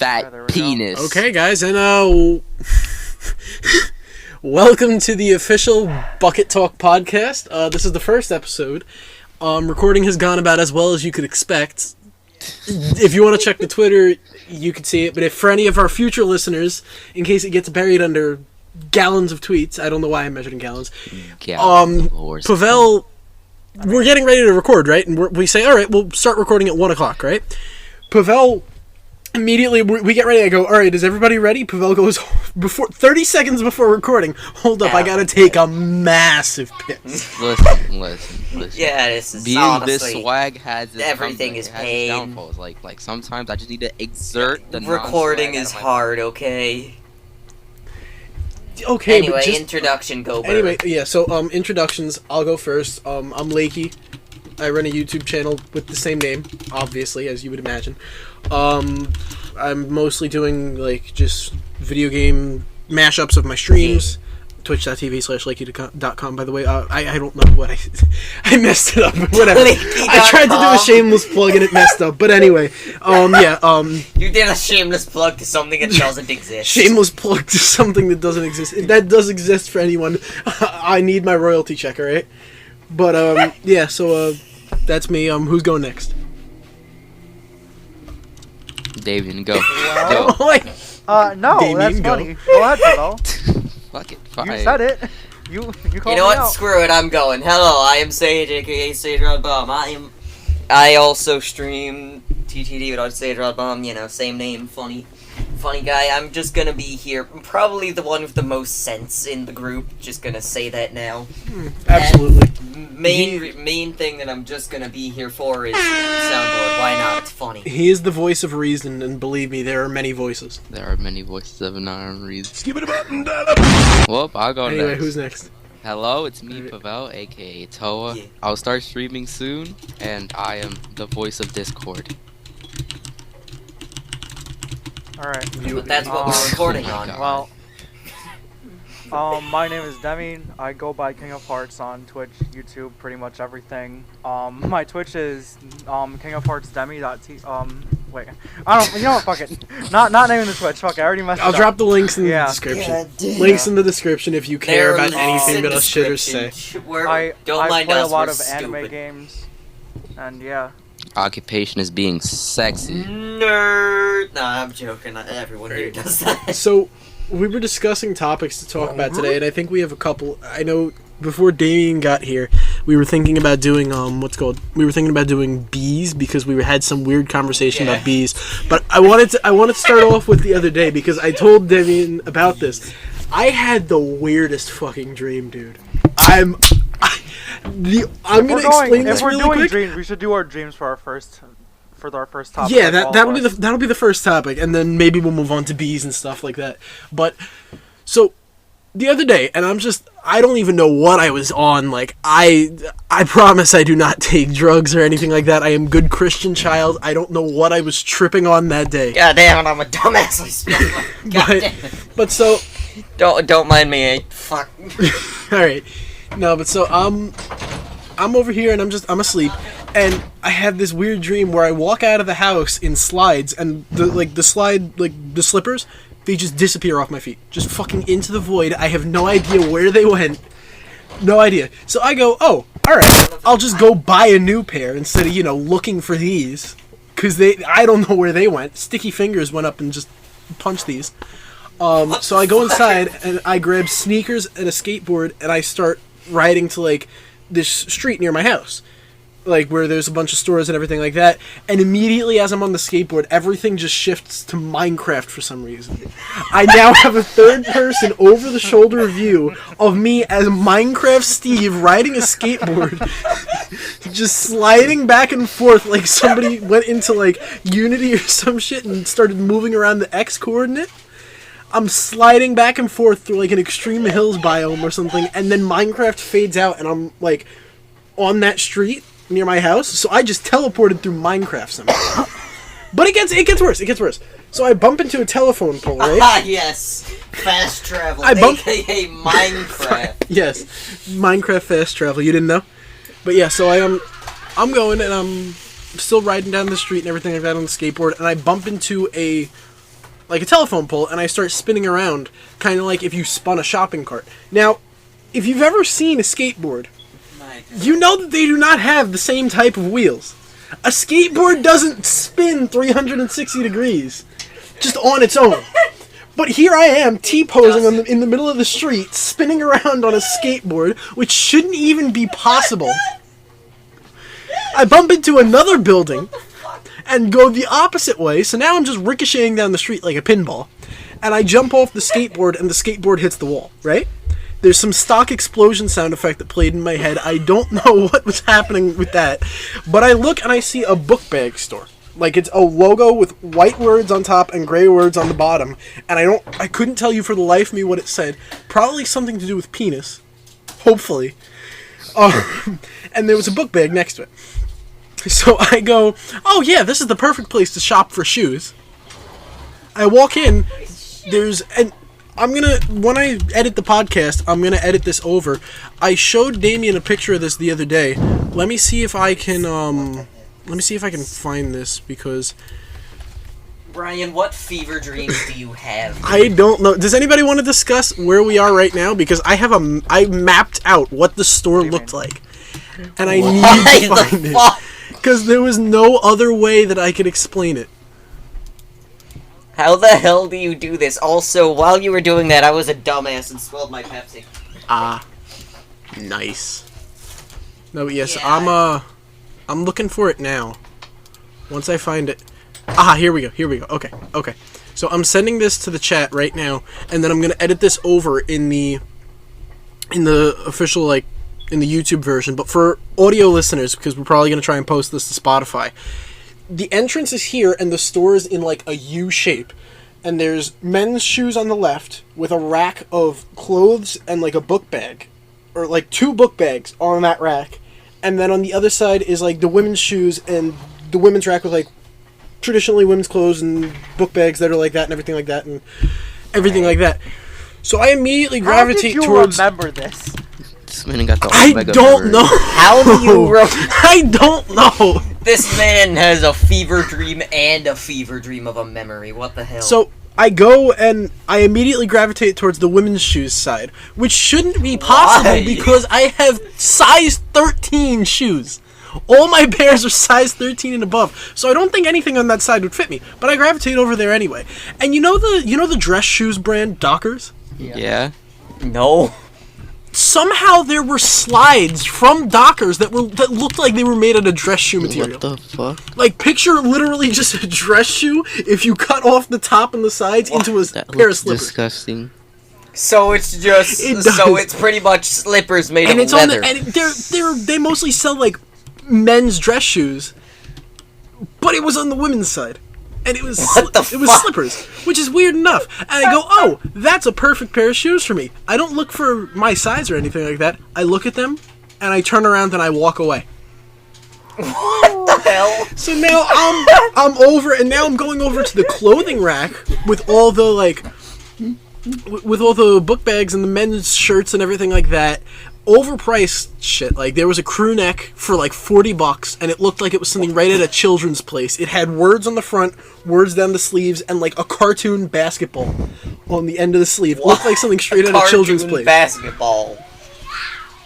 fat penis. Okay, guys, and welcome to the official Bucket Talk podcast. This is the first episode. Recording has gone about as well as you could expect. If you want to check the Twitter, you can see it. But if for any of our future listeners, in case it gets buried under gallons of tweets, I don't know why I measured in gallons. Pavel, we're getting ready to record, right? And we say, all right, we'll start recording at 1 o'clock, right? Pavel, immediately we get ready. I go, all right, is everybody ready? Pavel goes, 30 seconds before recording, hold up, I gotta take a massive piss. Listen. Yeah, this is being honestly, this swag has its everything is pain. downfalls. Like sometimes I just need to exert the recording is hard, okay? Okay, anyway, but introduction, go Bird. Anyway, yeah, so introductions, I'll go first. I'm Lakey. I run a YouTube channel with the same name, obviously, as you would imagine. I'm mostly doing, like, just video game mashups of my streams. Twitch.tv/Lakey.com, by the way. I don't know what I messed it up, whatever. I tried to do a shameless plug and it messed up, but anyway, You did a shameless plug to something that doesn't exist. Shameless plug to something that doesn't exist. That does exist for anyone. I need my royalty check, alright? But, yeah, so, that's me. Who's going next? Davian, go. No, Damien, that's go. funny. Go ahead, Pavel. Fuck it, fine. You said it. You called You know me what? out. Screw it, I'm going. Hello, I am Sage, aka Sage Rod Bomb. I also stream TTD without Sage Rod Bomb, you know, same name, funny guy. I'm just gonna be here, probably the one with the most sense in the group, just gonna say that now. Absolutely. And main thing that I'm just gonna be here for is soundboard. Why not? It's funny. He is the voice of reason, and believe me, there are many voices. There are many voices of an iron reason. Well, I'll go Anyway, next. who's next? Hello, it's me, Pavel, aka Toa. Yeah. I'll start streaming soon, and I am the voice of Discord. Alright. But that's what we're recording Oh on. my God. Well, my name is Demi. I go by King of Hearts on Twitch, YouTube, pretty much everything. My Twitch is kingofheartsdemi. Wait. I don't. You know what? Fuck it. Not naming the Twitch. Fuck it. I already messed it I'll up. drop the links in the Yeah. description. God damn. Links in the description if you care about anything that a us shitters say. Don't I mind play us, a lot we're of anime stupid. games, and yeah. Occupation is being sexy. Nerd. Nah, I'm joking. Everyone here does that. So, we were discussing topics to talk about today, and I think we have a couple. I know before Damien got here, we were thinking about doing we were thinking about doing bees because we had some weird conversation about bees. But I wanted to start off with the other day because I told Damien about this. I had the weirdest fucking dream, dude. I'm gonna explain this If we're really doing quick. dreams, we should do our dreams for our first topic. Yeah, like all that'll of be us. that'll be the first topic, and then maybe we'll move on to bees and stuff like that. But so the other day, and I don't even know what I was on. Like I promise I do not take drugs or anything like that. I am good Christian child. I don't know what I was tripping on that day. God damn, I'm a dumbass. I spilled my- God damn it. But so Don't mind me. Fuck. all right, no, but so I'm over here and I'm asleep, and I have this weird dream where I walk out of the house in slides, and the slippers, they just disappear off my feet, just fucking into the void. I have no idea where they went, no idea. So I go, oh, all right, I'll just go buy a new pair instead of looking for these, because I don't know where they went. Sticky fingers went up and just punched these. So I go inside and I grab sneakers and a skateboard and I start riding to like this street near my house, like where there's a bunch of stores and everything like that. And immediately as I'm on the skateboard, everything just shifts to Minecraft for some reason. I now have a third person over the shoulder view of me as Minecraft Steve riding a skateboard, just sliding back and forth like somebody went into like Unity or some shit and started moving around the X coordinate. I'm sliding back and forth through like an extreme hills biome or something, and then Minecraft fades out, and I'm like on that street near my house. So I just teleported through Minecraft somehow. But it gets worse. It gets worse. So I bump into a telephone pole, right? Ah, yes. Fast travel, aka Minecraft. Yes, Minecraft fast travel. You didn't know? But yeah, so I'm going and I'm still riding down the street and everything like that on the skateboard, and I bump into a like a telephone pole, and I start spinning around, kind of like if you spun a shopping cart. Now, if you've ever seen a skateboard, you know that they do not have the same type of wheels. A skateboard doesn't spin 360 degrees just on its own. But here I am, T-posing in the middle of the street, spinning around on a skateboard, which shouldn't even be possible. I bump into another building and go the opposite way, so now I'm just ricocheting down the street like a pinball. And I jump off the skateboard, and the skateboard hits the wall, right? There's some stock explosion sound effect that played in my head. I don't know what was happening with that. But I look and I see a book bag store. Like, it's a logo with white words on top and gray words on the bottom. And I couldn't tell you for the life of me what it said. Probably something to do with penis. Hopefully. And there was a book bag next to it. So I go, oh yeah, this is the perfect place to shop for shoes. I walk in, when I edit the podcast, I'm gonna edit this over. I showed Damien a picture of this the other day. Let me see if I can find this, because Brian, what fever dreams do you have? I don't know. Does anybody want to discuss where we are right now? Because I mapped out what the store looked like, and I need to find it because there was no other way that I could explain it. How the hell do you do this? Also, while you were doing that, I was a dumbass and spilled my Pepsi. Ah, nice. No, yes, yeah. I'm looking for it now. Once I find it. Ah, here we go. Okay. So I'm sending this to the chat right now, and then I'm gonna edit this over in the official, like, in the YouTube version. But for audio listeners, because we're probably gonna try and post this to Spotify, the entrance is here, and the store is in like a U shape. And there's men's shoes on the left with a rack of clothes and like a book bag, or like 2 book bags on that rack. And then on the other side is like the women's shoes and the women's rack with like traditionally women's clothes and book bags that are like that and everything like that and everything like that. So I immediately gravitate towards. How did you remember this? This man got the I don't know. How do you? I don't know. This man has a fever dream and a fever dream of a memory. What the hell? So I go and I immediately gravitate towards the women's shoes side, which shouldn't be possible. Why? Because I have size 13 shoes. All my pairs are size 13 and above, so I don't think anything on that side would fit me. But I gravitate over there anyway. And you know the dress shoes brand Dockers? Yeah. No. Somehow there were slides from Dockers that looked like they were made out of dress shoe material. What the fuck? Like, picture literally just a dress shoe if you cut off the top and the sides into a pair of slippers. Disgusting. So it's just it's pretty much slippers made of leather. They mostly sell like men's dress shoes, but it was on the women's side. And it was slippers, which is weird enough. And I go, oh, that's a perfect pair of shoes for me. I don't look for my size or anything like that. I look at them, and I turn around and I walk away. What the hell? So now I'm over, and now I'm going over to the clothing rack with all the book bags and the men's shirts and everything like that. Overpriced shit. Like, there was a crew neck for like $40, and it looked like it was something right at a children's place. It had words on the front, words down the sleeves, and like a cartoon basketball on the end of the sleeve. It looked like something straight out of children's place. Basketball.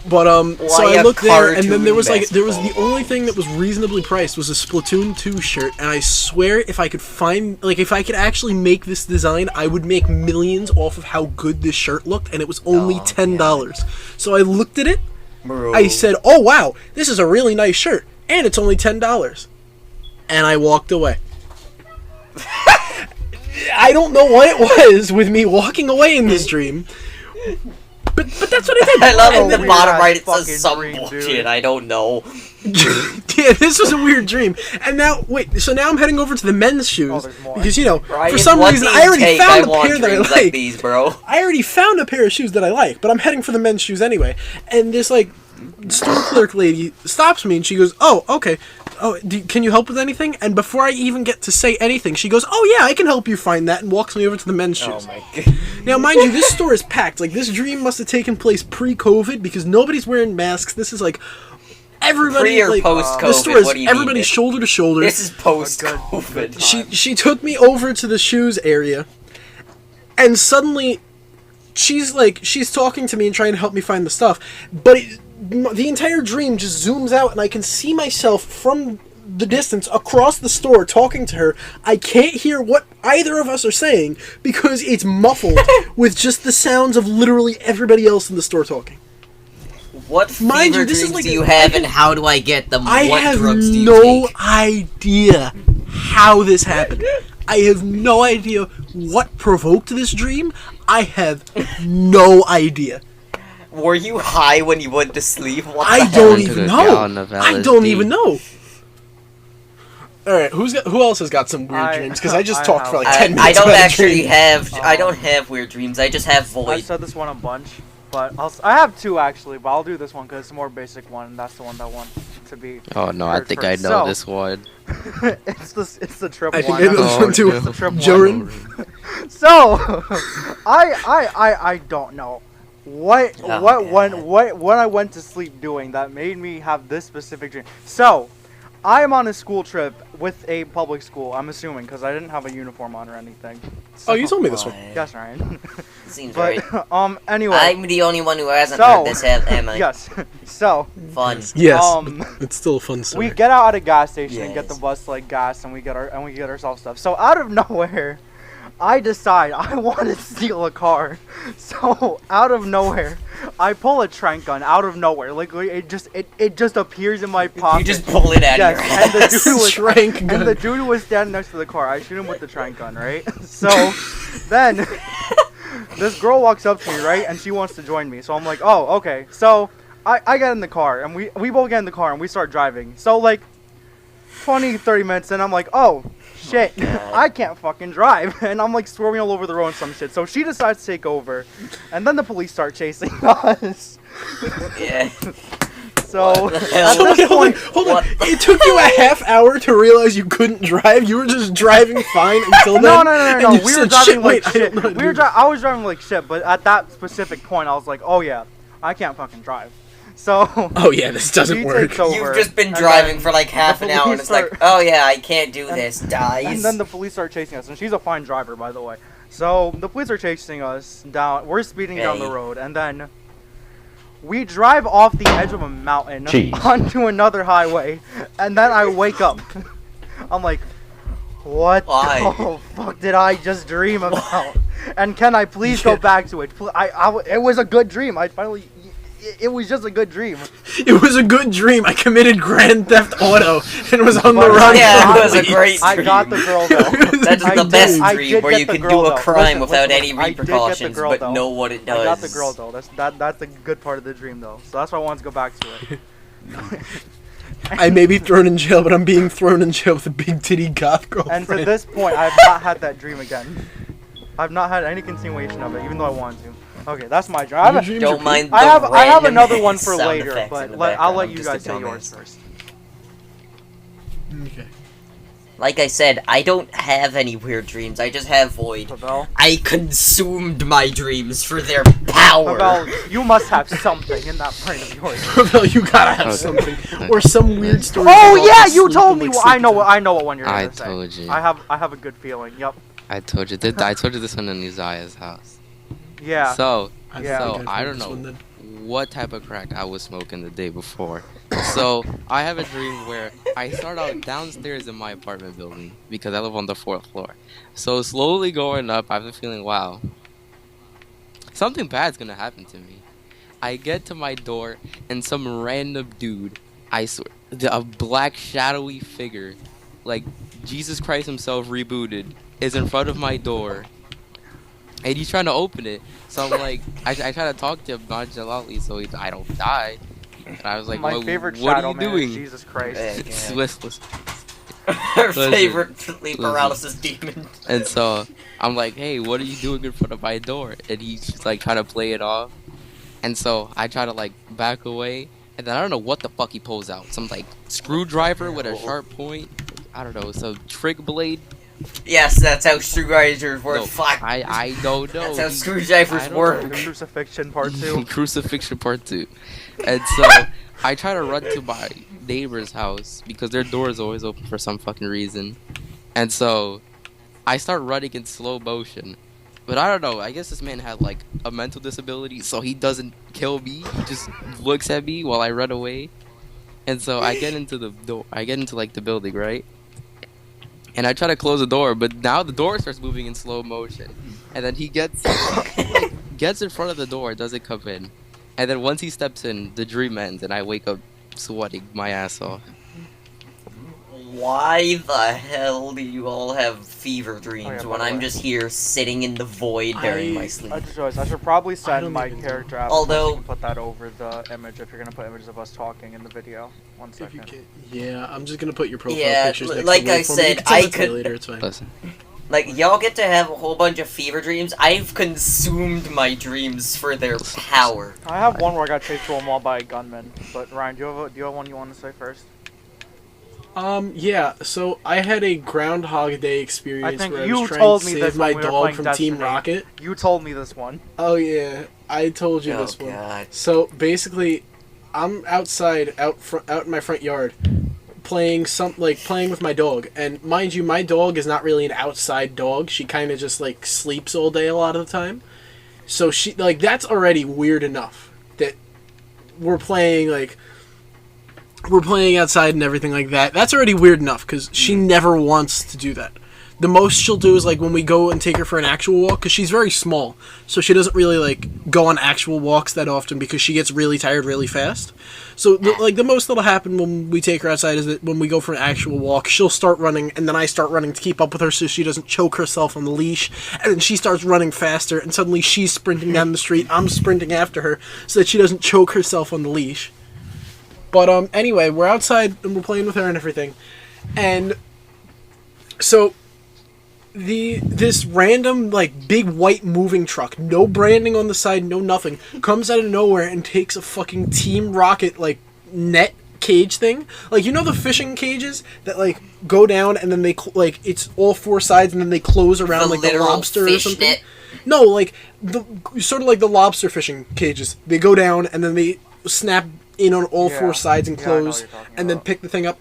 But so I looked there, and then there was the only thing that was reasonably priced was a Splatoon 2 shirt, and I swear if I could actually make this design, I would make millions off of how good this shirt looked, and it was only $10. So I looked at it, Bro. I said, oh wow, this is a really nice shirt, and it's only $10. And I walked away. I don't know what it was with me walking away in this dream. But that's what I did. I love on the bottom right it fucking says some dream, bullshit, dude. I don't know. Yeah, this was a weird dream. And now, so now I'm heading over to the men's shoes. there's more. Because, Brian, for some what reason, do I you already take? found a want pair that I dreams like. these, bro. I already found a pair of shoes that I like, but I'm heading for the men's shoes anyway. And this, store clerk lady stops me and she goes, oh, okay. Oh, can you help with anything? And before I even get to say anything, she goes, oh yeah, I can help you find that, and walks me over to the men's shoes. Oh my god. Now, mind you, this store is packed. Like, this dream must have taken place pre-COVID because nobody's wearing masks. This is like everybody, Pre or like, post-COVID? the store is What do you mean, everybody's Nick? shoulder to shoulder. This is post-COVID. She took me over to the shoes area, and suddenly, she's talking to me and trying to help me find the stuff, but the entire dream just zooms out, and I can see myself from the distance across the store talking to her. I can't hear what either of us are saying because it's muffled with just the sounds of literally everybody else in the store talking. What fever Mind you, this is dreams like do you have, and how do I get them? I what have drugs do you no take? idea how this happened. I have no idea what provoked this dream. I have no idea. Were you high when you went to sleep? What the I hell? don't even know. I don't even know. Alright, who else has got some weird dreams? Because I just talked for like 10 minutes. I don't about a actually dream. have. I don't have weird dreams. I just have I've void. said this one a bunch, but I have two actually, but I'll do this one because it's a more basic one, and that's the one that I want to be. Oh no, I heard think first. I know So, this one. it's the trip I think one. I know this Oh, one too. no. Trip one. Joran? So, I don't know what when I went to sleep doing that made me have this specific dream. So, I am on a school trip with a public school. I'm assuming because I didn't have a uniform on or anything. Oh, you told me this one. Yes, Ryan. Seems But right. anyway. I'm the only one who hasn't So- heard this, am I? Yes. So, Fun. Yes. It's still a fun story. we get out at a gas station and get the Yes. bus like gas, and we get ourselves stuff. So out of nowhere, I decide I want to steal a car. So out of nowhere, I pull a trank gun out of nowhere. Like it just appears in my pocket. You just pull it out Yes, of your and the ass. dude was Trank gun. and the dude who was standing next to the car. I shoot him with the trank gun, right? So then this girl walks up to me, right, and she wants to join me. So I'm like, oh, okay. So I get in the car, and we both get in the car, and we start driving. So like 20, 30 minutes, and I'm like, oh shit, I can't fucking drive, and I'm like swerving all over the road and some shit. So she decides to take over, and then the police start chasing us. Yeah. So What the at hell? Hold this on, point, hold on. What the It took you a half hour to realize you couldn't drive. You were just driving fine until then. no, and we you were said, driving "Shit, like wait, I shit. don't know how to do this." I was driving like shit, but at that specific point, I was like, oh yeah, I can't fucking drive. So Oh yeah, this doesn't she work. takes over, You've just been and driving then for like half an the hour, and police it's like, start- oh yeah, I can't do and- this. Dies. And then the police start chasing us, and she's a fine driver, by the way. So the police are chasing us down. We're speeding down the Hey. road, and then we drive off the edge of a mountain Jeez. onto another highway, and then I wake up. I'm like, what Why? the fuck did I just dream about? And can I please go Yeah. back to it? It was a good dream. It was just a good dream. It was a good dream. I committed Grand Theft Auto and was on the But run. Yeah, for it was a police. great I got the girl though. That's I the did- best I dream did where get you the can girl, do a though. crime Listen, without listen, any I did get the repercussions, girl, but though. know what it does. I got the girl though. That's the good part of the dream though. So that's why I wanted to go back to it. I may be thrown in jail, but I'm being thrown in jail with a big titty goth And girlfriend. to this point, I've not had that dream again. I've not had any continuation of it, even though I wanted to. Okay, that's my dream. I Your have, dreams Don't are mind. I have, the I have random another one for sound later, effects but in the I'll let background. you Just guys a say yours dumbass. first. Okay. Like I said, I don't have any weird dreams. I just have void. Pavel, I consumed my dreams for their power. Pavel, you must have something in that brain of yours. Well, you gotta have Okay. something, or some weird story. Oh about yeah, us you sleeping told me. like I know sleeping. what one you're I gonna say. told you. I have a good feeling. Yep. I told you. I told you this one in Uzziah's house. Yeah. So, I Yeah. think so I've I heard don't this know one then. what type of crack I was smoking the day before. So I have a dream where I start out downstairs in my apartment building because I live on the 4th floor. So slowly going up, I have a feeling, wow, something bad's gonna happen to me. I get to my door and some random dude, I swear, a black shadowy figure, like Jesus Christ himself rebooted, is in front of my door. And he's trying to open it. So I'm like, I try to talk to him nonchalantly so I don't die. And I was like, my "What- favorite what shadow are you man doing? is Jesus Christ. Yeah. Swissless. Her Listen, favorite sleep paralysis demon. And so I'm like, hey, what are you doing in front of my door? And he's just like trying to play it off. And so I try to like back away. And then I don't know what the fuck he pulls out. Some like screwdriver with a sharp point. I don't know, some trick blade. Yes, that's how screwdrivers work. No, Fuck. I don't know. That's how He- screwdrivers I don't work. Crucifixion part 2. Crucifixion part 2. And so I try to run to my neighbor's house because their door is always open for some fucking reason. And so I start running in slow motion. But I don't know, I guess this man had like a mental disability, so he doesn't kill me. He just looks at me while I run away. And so I get into the door, I get into like the building, right? And I try to close the door, but now the door starts moving in slow motion. And then he gets in front of the door, doesn't come in. And then once he steps in, the dream ends, and I wake up sweating my ass off. Why the hell do you all have fever dreams when I'm just here sitting in the void during my sleep? I just realized I should probably send my character out. Although- You can put that over the image if you're gonna put images of us talking in the video. 1 If you second. can. Yeah, I'm just gonna put your profile Yeah, pictures next like to I it for me. You said, can send I it to me could- later, it's fine. Listen. Like, y'all get to have a whole bunch of fever dreams. I've consumed my dreams for their power. I have one where I got chased through a mall by a gunman. But Ryan, do you have one you want to say first? Yeah, so I had a Groundhog Day I experience think where I you was trying told to me save this my when we were dog playing from Destiny. Team Rocket. You told me this one. Oh yeah, I told you Oh, this one. God. So basically, I'm outside, out in my front yard, playing with my dog. And mind you, my dog is not really an outside dog. She kind of just like sleeps all day a lot of the time. So she that's already weird enough that we're playing outside and everything like that. That's already weird enough because she never wants to do that. The most she'll do is like when we go and take her for an actual walk, because she's very small, so she doesn't really like go on actual walks that often because she gets really tired really fast. So the most that'll happen when we take her outside is that when we go for an actual walk, she'll start running, and then I start running to keep up with her so she doesn't choke herself on the leash, and then she starts running faster, and suddenly she's sprinting down the street. I'm sprinting after her so that she doesn't choke herself on the leash. But anyway, we're outside and we're playing with her and everything, and so this random like big white moving truck, no branding on the side, no nothing, comes out of nowhere and takes a fucking Team Rocket like net cage thing, like you know the fishing cages that like go down and then they it's all four sides and then they close around The like the literal lobster or fish something. net? No, like the sort of like the lobster fishing cages. They go down and then they snap in on all four sides and Yeah, I know what close, you're talking and then about. pick the thing up.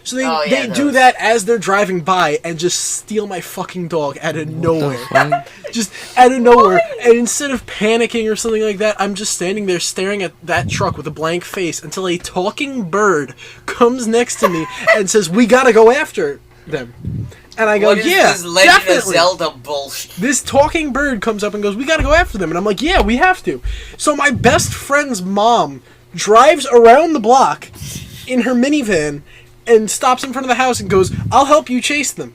So they, Oh, yeah, they do those. that as they're driving by and just steal my fucking dog out of nowhere. Fuck? Just out of nowhere. And instead of panicking or something like that, I'm just standing there staring at that truck with a blank face until a talking bird comes next to me and says, "We gotta go after them." And I go, What is "Yeah, this Legend of definitely." Zelda bullshit? This talking bird comes up and goes, "We gotta go after them." And I'm like, "Yeah, we have to." So my best friend's mom drives around the block in her minivan and stops in front of the house and goes, "I'll help you chase them."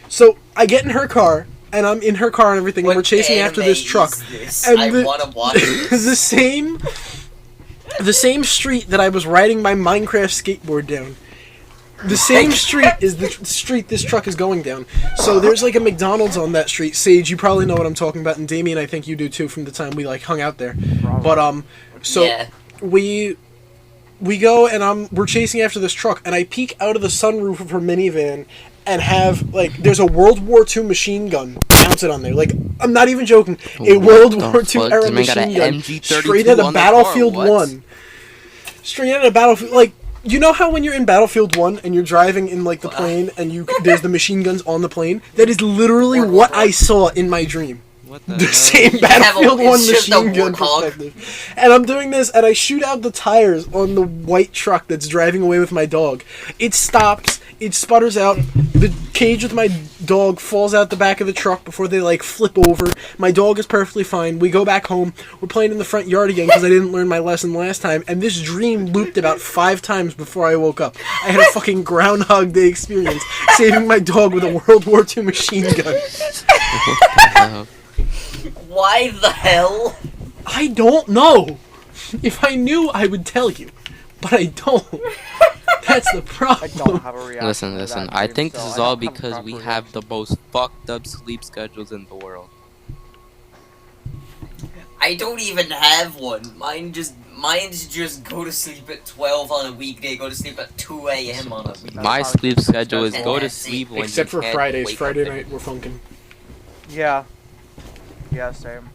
So I get in her car, and I'm in her car and everything, and we're What chasing after anime this truck. is this? And I wanna watch this. the same street that I was riding my Minecraft skateboard down. The same street is the street this truck is going down. So there's like a McDonald's on that street. Sage, you probably know what I'm talking about, and Damien, I think you do too from the time we like hung out there. But so Yeah. we go and we're chasing after this truck, and I peek out of the sunroof of her minivan and have like there's a World War II machine gun mounted on there. Like I'm not even joking, a World War II fuck? era This man got machine an gun MG32 straight out on of the Battlefield car, what? 1. Straight out of Battlefield, like. You know how when you're in Battlefield 1 and you're driving in like the plane and there's the machine guns on the plane? That is literally what I saw in my dream. What the The hell? same Battlefield it's 1 just a machine gun Warthog. perspective. And I'm doing this and I shoot out the tires on the white truck that's driving away with my dog. It stops, it sputters out, the cage with my dog falls out the back of the truck before they like flip over. My dog is perfectly fine. We go back home. We're playing in the front yard again because I didn't learn my lesson last time. And this dream looped about 5 times before I woke up. I had a fucking Groundhog Day experience saving my dog with a World War II machine gun. Why the hell? I don't know. If I knew, I would tell you. But I don't. That's the I problem. don't have a reaction. Listen. to that I dream, think so this is I all don't have a because proper we reaction. have the most fucked up sleep schedules in the world. I don't even have one. Mine's just go to sleep at 12 on a weekday, go to sleep at 2 a.m. on a weekday. My how sleep schedule is that's go to it. sleep when Except you for can't Fridays. wake Friday up night, we're funkin'. Yeah. Yeah, same.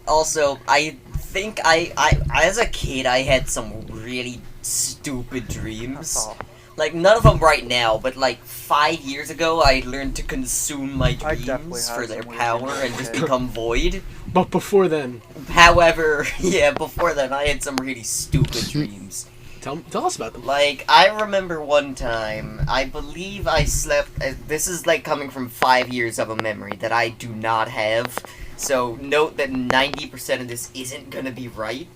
Also, I think I as a kid I had some really stupid That's dreams. all. Like none of them right now, but like 5 years ago I learned to consume my I definitely dreams had for their some weird power dreams and as a just kid. become void. But before then, However, yeah, before then I had some really stupid dreams. tell us about them. Like, I remember one time, I believe I slept. This is like coming from 5 years of a memory that I do not have. So, note that 90% of this isn't gonna be right.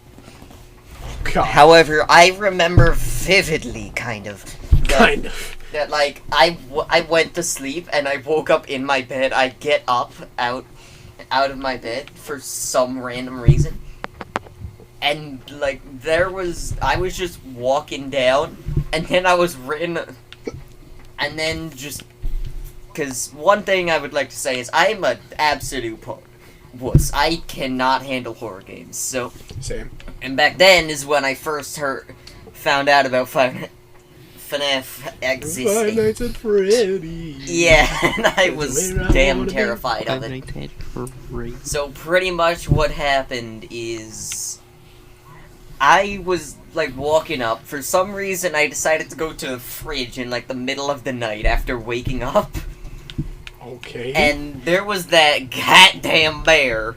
God, However, I remember vividly, kind of. kind of. That, like, I went to sleep and I woke up in my bed. I get up out of my bed for some random reason. And, like, I was just walking down, and then I was written, and then just, because one thing I would like to say is I'm an absolute wuss. I cannot handle horror games, so, Same. and back then is when I first found out about FNAF Five existing. Nights at Freddy's. Yeah, and I That's was the way I damn wanna be. terrified of it. So pretty much what happened is I was like walking up. For some reason I decided to go to the fridge in like the middle of the night after waking up. Okay. And there was that goddamn bear.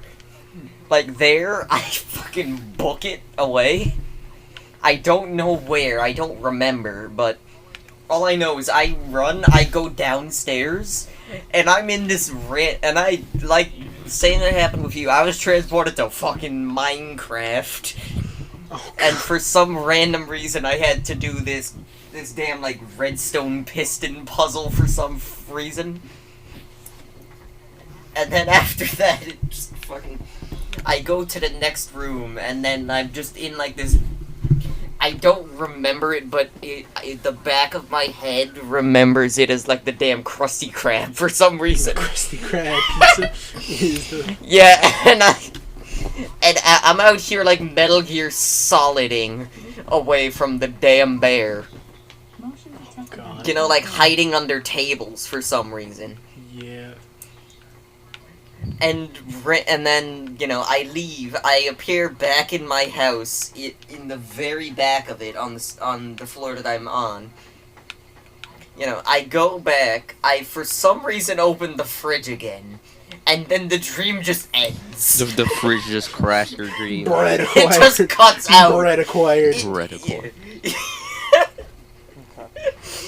Like there, I fucking book it away. I don't know where, I don't remember, but all I know is I go downstairs, and I'm in this and I, like, saying that happened with you, I was transported to fucking Minecraft, Oh, and for some random reason I had to do this damn, like, redstone piston puzzle for some reason. And then after that, it just fucking... I go to the next room, and then I'm just in, like, this... I don't remember it, but the back of my head remembers it as, like, the damn Krusty Krab for some reason. Krusty Krab pizza is the... Yeah, and I'm out here, like, Metal Gear Soliding away from the damn bear. Oh, God. You know, like, hiding under tables for some reason. Yeah. And then, you know, I leave. I appear back in my house, in the very back of it, on the floor that I'm on. You know, I go back. I, for some reason, open the fridge again. And then the dream just ends. The fridge just crashed your dream. Bread It acquired. just cuts out. Bread acquired. Bread acquired.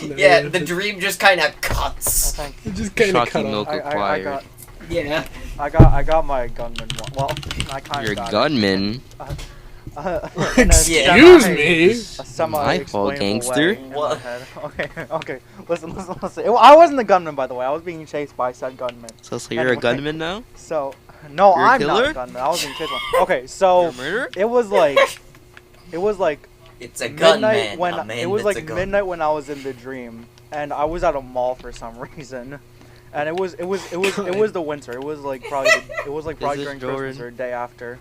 Yeah, the dream just kind of cuts. I think It just kind of Chalky cut milk off. acquired. Yeah. I got my gunman one. Well, I kind Your of got gunman? Excuse me. A semi My fault, gangster. What? Okay. Listen. I wasn't the gunman, by the way. I was being chased by said gunman. So you're a Anyway. gunman now? So, no, You're a I'm killer? not a gunman. I was being chased by. Okay, so You're a murderer? it was like It's a midnight gunman. when a man it was that's like a gun. midnight when I was in the dream, and I was at a mall for some reason, and it was the winter. It was like probably this during Jordan? Christmas or day after,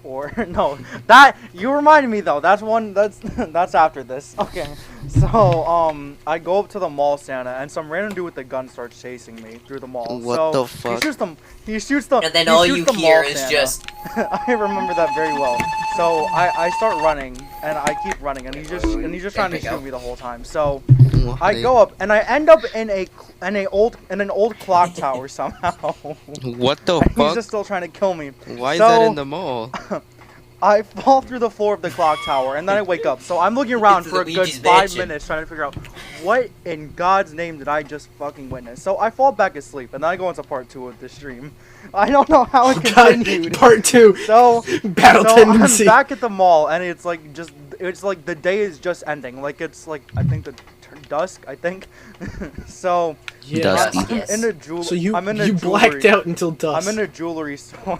or no, that you reminded me though. That's after this. Okay, so I go up to the mall Santa, and some random dude with a gun starts chasing me through the mall. What so the fuck? He shoots the. And then he all shoots you the hear mall is Santa. just... I remember that very well. So I start running, and I keep running, and he's just trying to Epic. shoot me the whole time. So What? I go up, and I end up in an old clock tower somehow. What the And he's fuck? just still trying to kill me. Why is So- that in the mall? I fall through the floor of the clock tower, and then I wake up. So I'm looking around It's for a good Luigi's 5 Mansion. minutes trying to figure out what in God's name did I just fucking witness. So I fall back asleep, and then I go into part 2 of this stream. I don't know how it God, continued. part 2. So Battle so tendency. I'm back at the mall, and it's like the day is just ending. Like it's like I think dusk. I think. So Yeah. Dusty. I'm Yes. in a jewel. So you I'm in a you blacked jewelry- out until dusk. I'm in a jewelry store,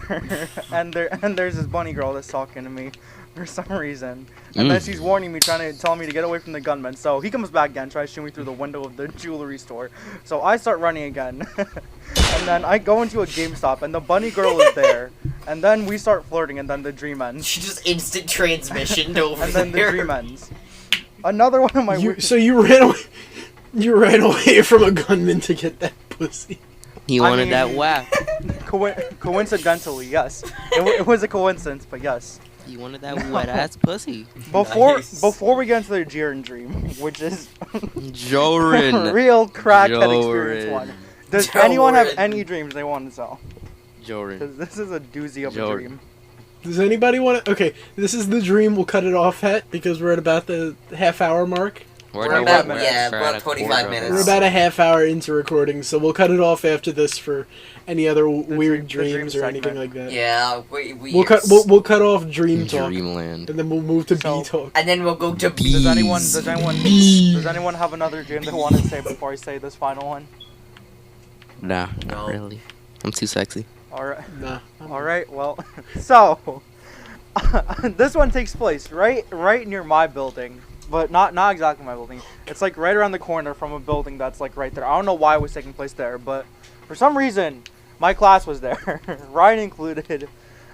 and there's this bunny girl that's talking to me for some reason, and then she's warning me, trying to tell me to get away from the gunman. So he comes back again, tries to shoot me through the window of the jewelry store. So I start running again, and then I go into a GameStop, and the bunny girl is there, and then we start flirting, and then the dream ends, She just instant transmission over and then the there. dream ends. Another one of my weird. So you ran away. You ran away from a gunman to get that pussy. He mean- wanted that whack. Coincidentally, yes, it was a coincidence, but yes. He wanted that wet ass pussy. Before we get into the Jiren dream, which is Jorin. real crackhead Jorin. experience one. Does Jorin. anyone have any dreams they want to tell? Jorin. Because this is a doozy of a Jorin. dream. Does anybody want to? Okay, this is the dream. We'll cut it off at because we're at about the half-hour mark. We're at about, what? yeah, We're about at a 25 quarter of an minutes. We're about a half hour into recording, so we'll cut it off after this for any other weird dream dreams or anything segment. like that. Yeah, We'll cut off dream talk, Dreamland. and then we'll move to So- B talk. And then we'll go to Bees. Does anyone have another dream they want to say before I say this final one? Nah, No. not really. I'm too sexy. All right. Nah. All right. Well, so this one takes place right near my building, but not exactly my building. It's like right around the corner from a building that's like right there. I don't know why it was taking place there, but for some reason my class was there, Ryan included.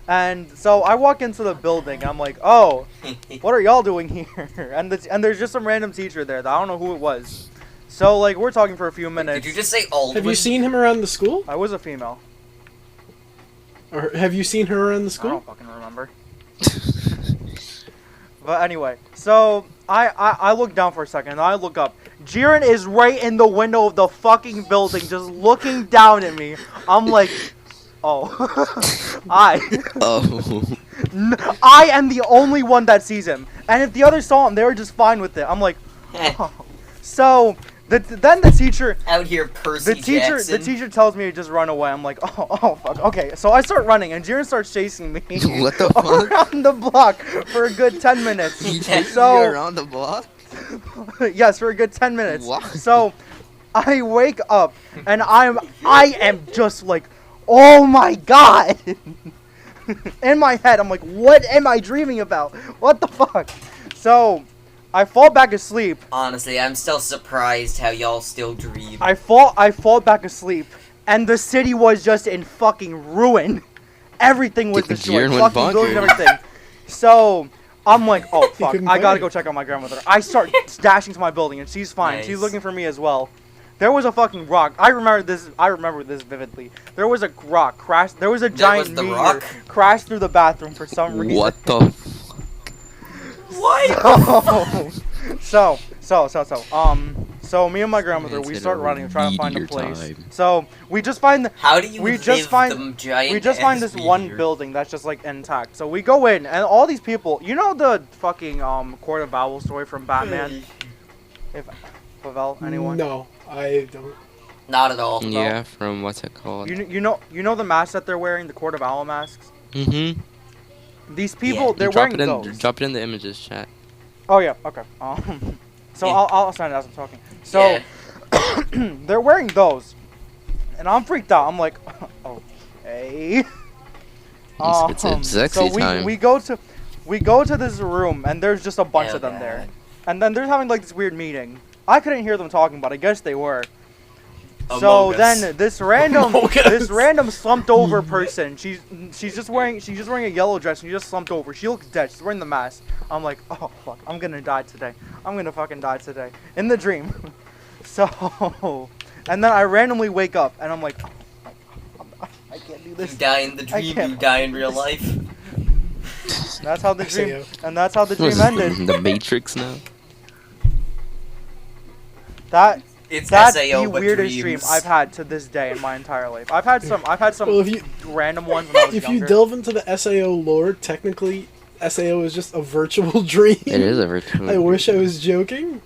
And so I walk into the building. I'm like, oh, what are y'all doing here? And there's just some random teacher there that I don't know who it was. So like we're talking for a few minutes. Did you just say old? Have you seen him around the school? I was a female. Or have you seen her around the I school? don't fucking remember. But anyway, so I look down for a second and I look up. Jiren is right in the window of the fucking building, just looking down at me. I'm like, oh, Oh. I am the only one that sees him. And if the others saw him, they were just fine with it. I'm like, oh. So then the teacher. Out here, Percy The Jackson. teacher tells me to just run away. I'm like, oh fuck, okay. So I start running, and Jiren starts chasing me What the fuck? around the block for a good 10 minutes. He chased So- you around the block? Yes, for a good 10 minutes. What? So I wake up, and I am just like, oh my god. In my head, I'm like, what am I dreaming about? What the fuck? So I fall back asleep. Honestly, I'm still surprised how y'all still dream. I fall back asleep, and the city was just in fucking ruin. Everything was destroyed, Jiren went fucking buildings and bonkers. everything. So I'm like, oh fuck, couldn't I gotta find go it. check on my grandmother. I start dashing to my building, and she's fine. She's Nice. looking for me as well. There was a fucking rock. I remember this vividly. There was a rock crashed. There was a giant was the meteor rock? crashed through the bathroom for some reason. What the What? So me and my grandmother, we It's start a running, trying to find a meteor place. time. So we just find How do you We live just find- the giant we just find ass this one meteor? building that's just like intact. So we go in, and all these people, you know the fucking Court of Owls story from Batman? If Pavel, anyone? No, I don't. Not at all. Yeah, from what's it called? You know the masks that they're wearing, the Court of Owl masks. Mm-hmm. These people, Yeah. they're Drop wearing it in. those. Drop it in the images chat. Oh yeah, okay. So Yeah. I'll send it as I'm talking. So Yeah. they're wearing those, and I'm freaked out. I'm like, okay. It's sexy so time. we go to this room, and there's just a bunch Oh, of them God. there, and then they're having like this weird meeting. I couldn't hear them talking, but I guess they were. So Among Us. then this random Among Us. slumped over person, she's just wearing a yellow dress, and she just slumped over. She looks dead. She's wearing the mask. I'm like, oh fuck, I'm gonna die today. I'm gonna fucking die today in the dream. So, and then I randomly wake up, and I'm like, oh, I can't do You this. die in the I dream, can't- you die in real life. That's how the dream, SAO. and that's how the What is dream this, ended. The Matrix now? It's That's SAO, the but weirdest dreams. dream I've had to this day in my entire life. I've had some Well, if you random ones when I was if younger. you delve into the SAO lore, technically SAO is just a virtual dream. It is a virtual. I wish I was joking.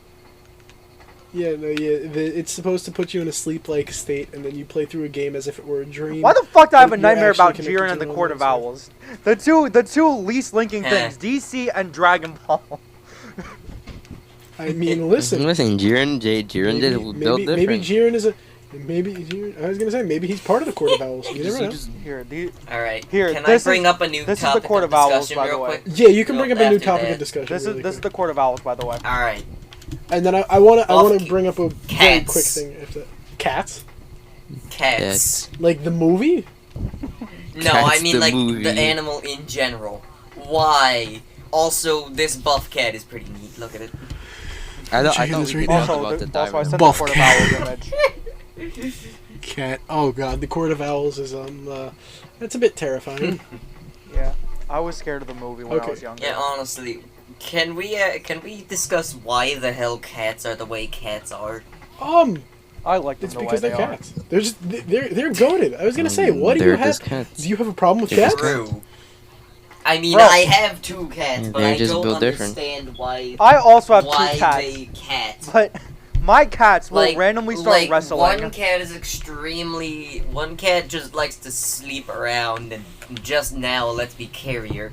Yeah, no, yeah. It's supposed to put you in a sleep-like state, and then you play through a game as if it were a dream. Why the fuck do I have a You're nightmare actually about connected Jiren to and the one Court of of those, Owls? The two least linking Eh. things, DC and Dragon Ball. I mean, listen. Listen, Jiren did build Maybe different. Jiren is a. Maybe Jiren, I was gonna say maybe he's part of the Court of Owls. You never know. Here, Alright, Here, can I this bring is- up a new this is the topic Court of of Owls, discussion by the real way. quick? Yeah, you can No, bring up a new after topic that. of discussion. this really is the quick. Court of Owls, by the way. Alright. And then I wanna Buff bring up a very cats. quick thing after that. Cats, Cats. like the movie. No, Cats I mean the like movie. the animal in general. Why? Also, this buff cat is pretty neat. Look at it. I thought Checking we this could right talk now. Also, about the also I diver. sent the Buff Court of cat. Owls image. Cat. Oh god, the Court of Owls is that's a bit terrifying. Yeah. I was scared of the movie when I Okay. was younger. Yeah, honestly, can we discuss why the hell cats are the way cats are? I like them It's the way because they they're are. cats. They're goated. I was gonna say, what do you They're have? just cats. Do you have a problem with They're cats? just True. I mean, Bro. I have 2 cats, Yeah, but they're I just don't built different. understand why I also have 2 why cats, they cat. but my cats will randomly start like wrestling. one cat is extremely. One cat just likes to sleep around and just now lets me carry her.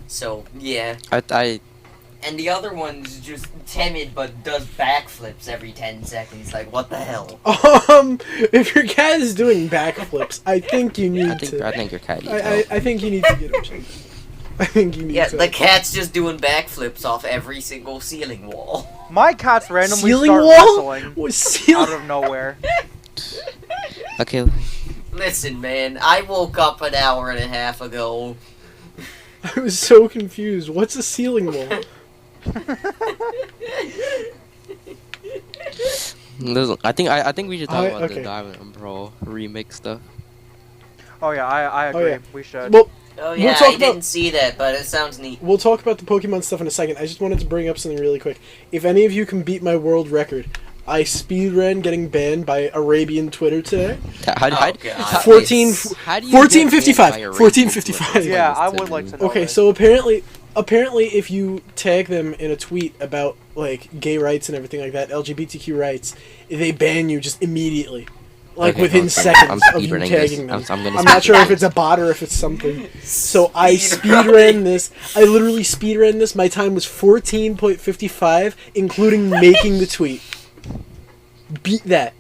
So yeah, I and the other one's just timid but does backflips every 10 seconds. Like what the hell? If your cat is doing backflips, I think you need to. I think your cat needs I help. think you need to get him checked. I think you need Yeah, to. the cat's just doing backflips off every single ceiling wall. My cats randomly Ceiling start wall? wrestling What, ceiling? out of nowhere. Okay, Listen, man, I woke up an hour and a half ago. I was so confused. What's a ceiling wall? listen, I think we should talk about okay. the Diamond and Pearl remix stuff. Oh yeah, I agree. yeah. We should. Well, Oh We'll yeah, talk I about- didn't see that, but it sounds neat. we'll talk about the Pokemon stuff in a second. I just wanted to bring up something really quick. If any of you can beat my world record, I speedran getting banned by Arabian Twitter today. How, Oh, God. 14 how do you 1455, get banned by a 1455. racist Yeah, Twitter? I would like to know. Okay, this. so apparently if you tag them in a tweet about like gay rights and everything like that, LGBTQ rights, they ban you just immediately. Like Okay, within I'm seconds of you speedrunning tagging this. them. I'm gonna I'm not sure speedrun. if it's a bot or if it's something. So I Speedrunning. speedran this. I literally speedran this. My time was 14.55, including making the tweet. Beat that.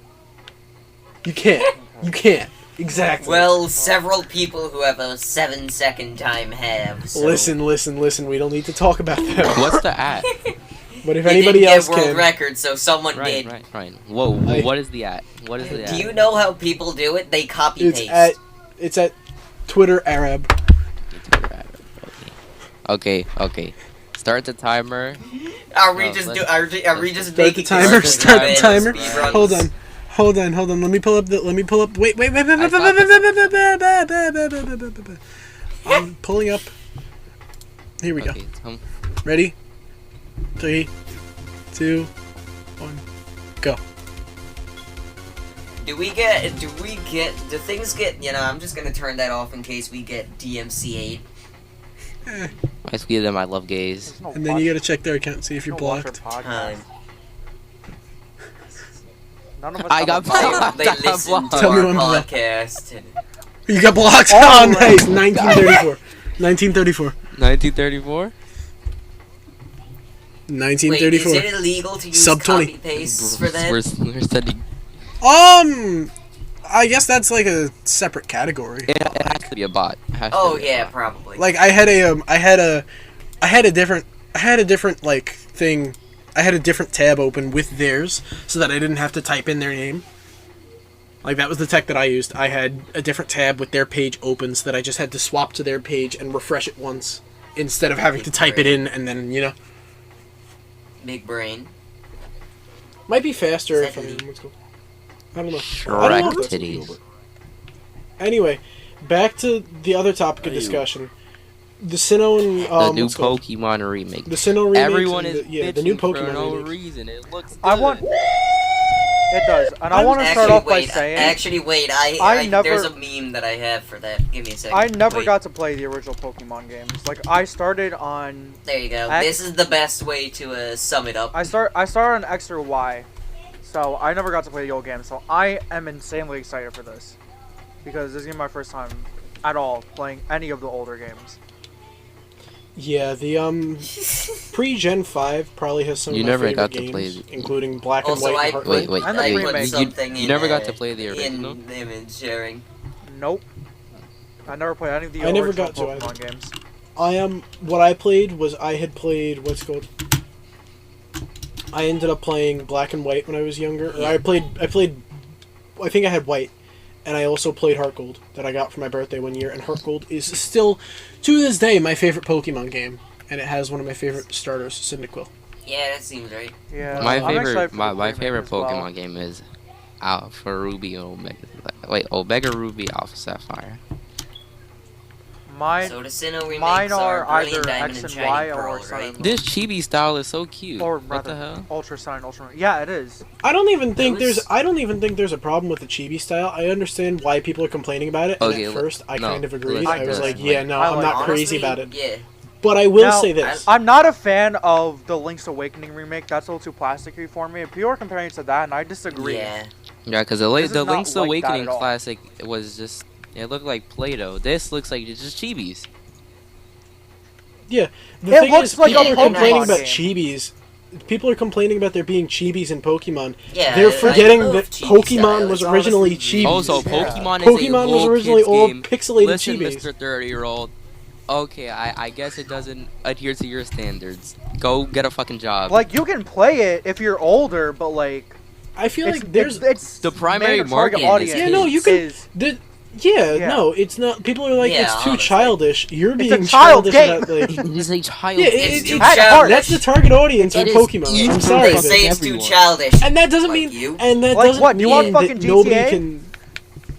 You can't. You can't. Exactly. Well, several people who have a 7-second time have. So. Listen. We don't need to talk about that. What's the at? But if You anybody didn't else get world can, record, so someone Right, did. right. Whoa, what is the at? What is the at? Do you know how people do it? They copy paste. it's at Twitter Arab. Okay. Start the timer. Are we No, just let's- do? Are we just Start the making timer. this Start the band timer. speedruns? Hold on. Let me pull up. Wait. I'm pulling up. Here we go. Okay, Ready? 3, 2, 1, go. Do things get, I'm just gonna turn that off in case we get DMCA'd. I speed them. I love gays. There's no And then you gotta check their account, see if you're no watch our blocked. podcast. Time. None of us I have got a podcast. blocked. They listen to Tell me our when I'm blocked. podcast. You got blocked. Oh, Oh, right. nice. 1934. 1934. 1934. 1934. Wait, is it illegal to use Sub 20. copy pastes for that? We're sending. I guess that's like a separate category. It has to be a bot. It has to Oh be a yeah, bot. probably. Like I had a different like thing. I had a different tab open with theirs so that I didn't have to type in their name. Like that was the tech that I used. I had a different tab with their page open so that I just had to swap to their page and refresh it once instead of having to type it in and then, Big brain. might be faster if Exactly. what's cool. I don't know. I don't know Shrek if that's a deal, titties. but- Anyway, back to the other topic of discussion. The Sinnoh and The new what's it called? Pokemon remake. The Sinnoh remake. Everyone is the new bitching Pokemon for no remake. reason. It looks. I good. want. It does, and I want to start off by saying I there's never- a meme that I have for that. Give me a second. I never Wait, got to play the original Pokemon games. Like I started on There you go. X- This is the best way to sum it up. I started on X or Y, so I never got to play the old game. So I am insanely excited for this because this is gonna be my first time at all playing any of the older games. Yeah, the pre-Gen 5 probably has some You of my never favorite got to games, play the- including Black Also, and White I and Heart Wait, Gold. And the I remake. put You- something you in, never got to play the original? in image sharing. Nope. I never played any of the I never original got to Pokemon games. What I played was I had played what's it called. I ended up playing Black and White when I was younger. Or I played. I think I had White, and I also played Heart Gold that I got for my birthday one year. And Heart Gold is still, to this day, my favorite Pokemon game, and it has one of my favorite starters, Cyndaquil. Yeah, that seems right. Yeah. My I'm excited favorite, for my, the my remake favorite as well. Pokemon game is Alpha Ruby and Omega. Wait, Omega Ruby, Alpha Sapphire. Mine, So the Sinnoh remakes mine are Brilliant either Diamond X and and Y Shining Pearl, or Sun and right? Moon. This chibi style is so cute. Or What the rather, hell? Ultra Sun and Ultra Moon. Yeah, it is. I don't even think Those- there's a problem with the chibi style. I understand why people are complaining about it. And Okay, at first, I no, kind of agreed. listen, I was like, listen, yeah, like- no, I I'm like- not crazy Honestly, about it. Yeah. But I will Now, say this. I'm not a fan of the Link's Awakening remake. That's a little too plasticky for me. People are comparing it to that, and I disagree. Yeah. Yeah, because the This is not Link's like that Awakening at all. classic was just it looked like Play-Doh. This looks like it's just chibis. Yeah, the It thing looks is, like people a are complaining Pokemon about game. chibis. People are complaining about there being chibis in Pokemon. Yeah. They're I forgetting love that chibi Pokemon style. was It's originally honestly chibis. Also, Yeah. Pokemon is Pokemon a was little originally kids all game. pixelated Listen, chibis. Mr. 30-year-old. Okay, I guess it doesn't adhere to your standards. Go get a fucking job. Like, you can play it if you're older, but like, I feel it's, like there's it's The primary main target market is audience. Yeah, no, you can- is- the, Yeah. no, it's not. People are like, Yeah, it's too honestly. childish. You're being a child childish game. about like. it is a child. Yeah, It's too At heart. childish. That's the target audience on It is Pokemon. I'm evil. sorry, They but- say it's too Everyone. childish. and that doesn't Like mean. you? And that Like doesn't what, you want mean fucking that nobody GTA? can.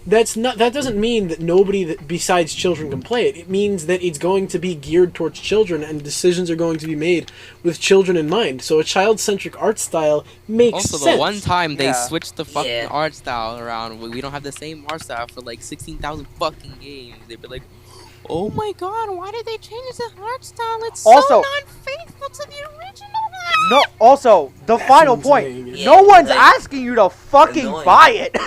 That's not. That doesn't mean that nobody that besides children can play it. It means that it's going to be geared towards children, and decisions are going to be made with children in mind. So a child-centric art style makes Also, sense. the one time they Yeah. switched the fucking Yeah. art style around, we don't have the same art style for like 16,000 fucking games. They'd be like, "Oh my god, why did they change the art style? It's Also- so non-faithful to the original." No, also, the That's final what I'm point. saying. Yeah, No one's like, asking you to fucking annoying. buy it.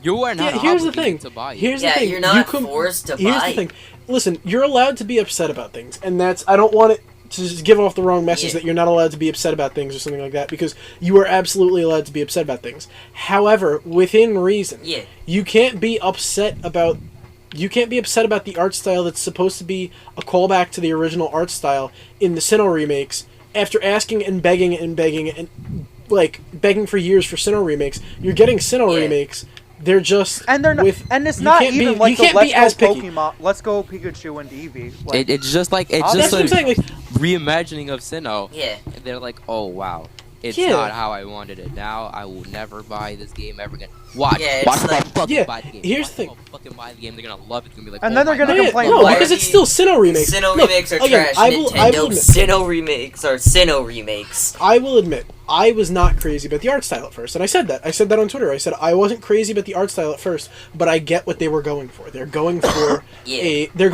You are not Yeah, here's the obligated thing. to buy it. Here's the Yeah, thing. you're not you forced to Here's buy. the thing. Listen, you're allowed to be upset about things, and that's. I don't want it to just give off the wrong message Yeah. that you're not allowed to be upset about things or something like that, because you are absolutely allowed to be upset about things. However, within reason, Yeah. you can't be upset about. You can't be upset about the art style that's supposed to be a callback to the original art style in the Sinnoh remakes. After asking and begging and like begging for years for Sinnoh remakes, you're getting Sinnoh Yeah. remakes. They're just And they're not, with, and it's you not can't even be, like you the can't Let's be as Go picky. Pokemon, Let's Go Pikachu and Eevee. Like, It's just like it's That's just That's what I'm saying. like Like, reimagining of Sinnoh. Yeah. And they're like, "Oh wow, it's Yeah. not how I wanted it. Now I will never buy this game ever again." Watch, Yeah, it's watch them like- fucking Yeah, buy the game. here's Watch the them fucking buy the game. They're gonna love it. It's gonna be like, And oh then they're my gonna God. complain, No, why because are it's you- still Sinnoh remakes. Sinnoh Look, remakes are again, trash. I will Nintendo admit, Sinnoh remakes are Sinnoh remakes. I will admit, I was not crazy about the art style at first, and I said that. I said that on Twitter. I said I wasn't crazy about the art style at first, but I get what they were going for. They're going for Yeah. they're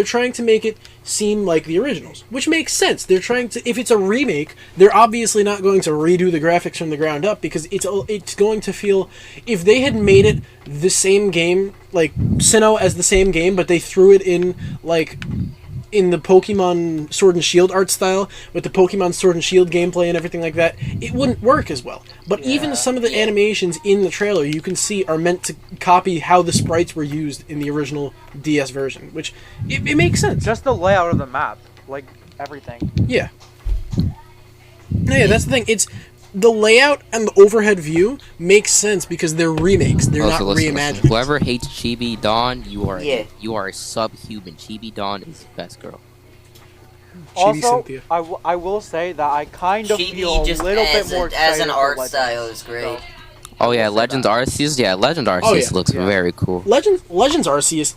trying to make it seem like the originals, which makes sense. They're trying to, if it's a remake, they're obviously not going to redo the graphics from the ground up, because it's going to feel, if they had made it the same game, like Sinnoh as the same game, but they threw it in like in the Pokemon Sword and Shield art style with the Pokemon Sword and Shield gameplay and everything like that, it wouldn't work as well. But even Yeah. some of the Yeah. animations in the trailer you can see are meant to copy how the sprites were used in the original DS version, which it makes sense. just the layout of the map, like everything. Yeah. Yeah, that's the thing. It's the layout and the overhead view makes sense because they're remakes. They're Also, not listen, reimaginings. listen. Whoever hates Chibi Dawn, you are Yeah. a subhuman. Chibi Dawn is the best girl. Chibi Also, Cynthia. I will say that I kind of feel Chibi a just little bit as, more as excited an for art Legends. style is great. So, Oh yeah, will say Legends that. Arceus. Yeah, Legend Arceus Oh, yeah. looks Yeah. very cool. Legends Arceus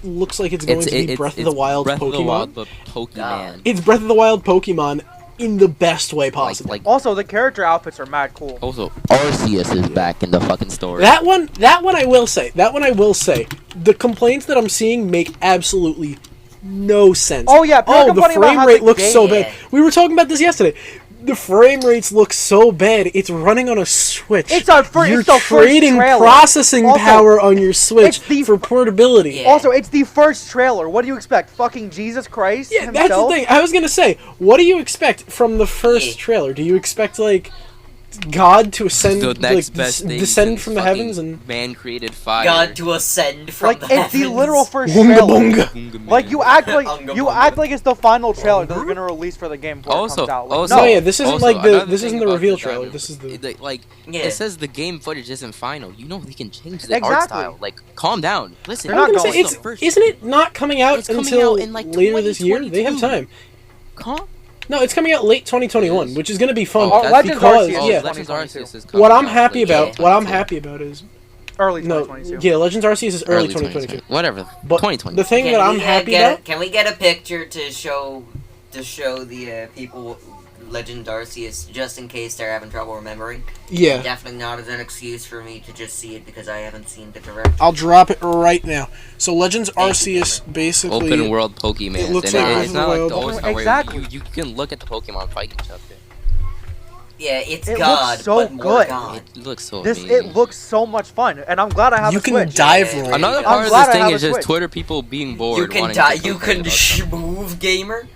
looks like it's going to be Breath of the Wild Breath Pokemon. of the Wild, but Pokemon. It's Breath of the Wild Pokemon in the best way possible. Like Also, the character outfits are mad cool. also Arceus is back in the fucking story. That one I will say. The complaints that I'm seeing make absolutely no sense. Oh, yeah, people are the complaining about frame how rate the looks so game- bad. We were talking about this yesterday. The frame rates look so bad. It's running on a Switch. It's our first- You're it's the first trading trailer. processing Also, power on your Switch it's the for portability. Yeah. Also, it's the first trailer. What do you expect? Fucking Jesus Christ Yeah, himself? that's the thing. I was gonna say, what do you expect from the first Yeah. trailer? Do you expect like God to ascend, the like next best thing descend since from the fucking heavens and man created fire. God to ascend from Like, the it's the heavens. literal first Bunga trailer. bunga. Bunga Like, man. you act like Unga you bunga. act like it's the final trailer that they're gonna release for the game before Also- it comes out. Like, also- No, no, yeah, this isn't Also, like the another this thing isn't the about reveal the trailer. diamond- This is the like Yeah. it says the game footage isn't final. You know they can change the art Exactly. style. Like, calm down. Listen, They're I was not gonna say going it's the first- isn't it not coming out It's coming until out in, like, later this year? They have 2022. time. calm. No, it's coming out late 2021, Yes. which is gonna be fun Oh, that's Legends because Arceus Oh, yeah. Legends Arceus is What coming I'm out happy late about, what I'm 2022. happy about is Early No, 2022. yeah, Legends Arceus is early 2022. Whatever. But 2020. the thing that I'm happy about, Can we get a picture to show the people Legend Arceus just in case they're having trouble remembering? yeah, Definitely not as an excuse for me to just see it because I haven't seen the direct. I'll drop it right now. So Legends Thank you, Arceus basically Open world Pokemon. it looks and like it's Breath not of the like the Wild. old style Exactly. where you can look at the Pokemon fight each other. Yeah, it's It God, looks so but more good. God. It looks so This amazing. it looks so much fun, and I'm glad I have You a can Switch. dive Yeah, roll. Another I'm part of glad this I thing have is a just Switch. Twitter people being bored. You can wanting die. to You complain can about something. move, gamer.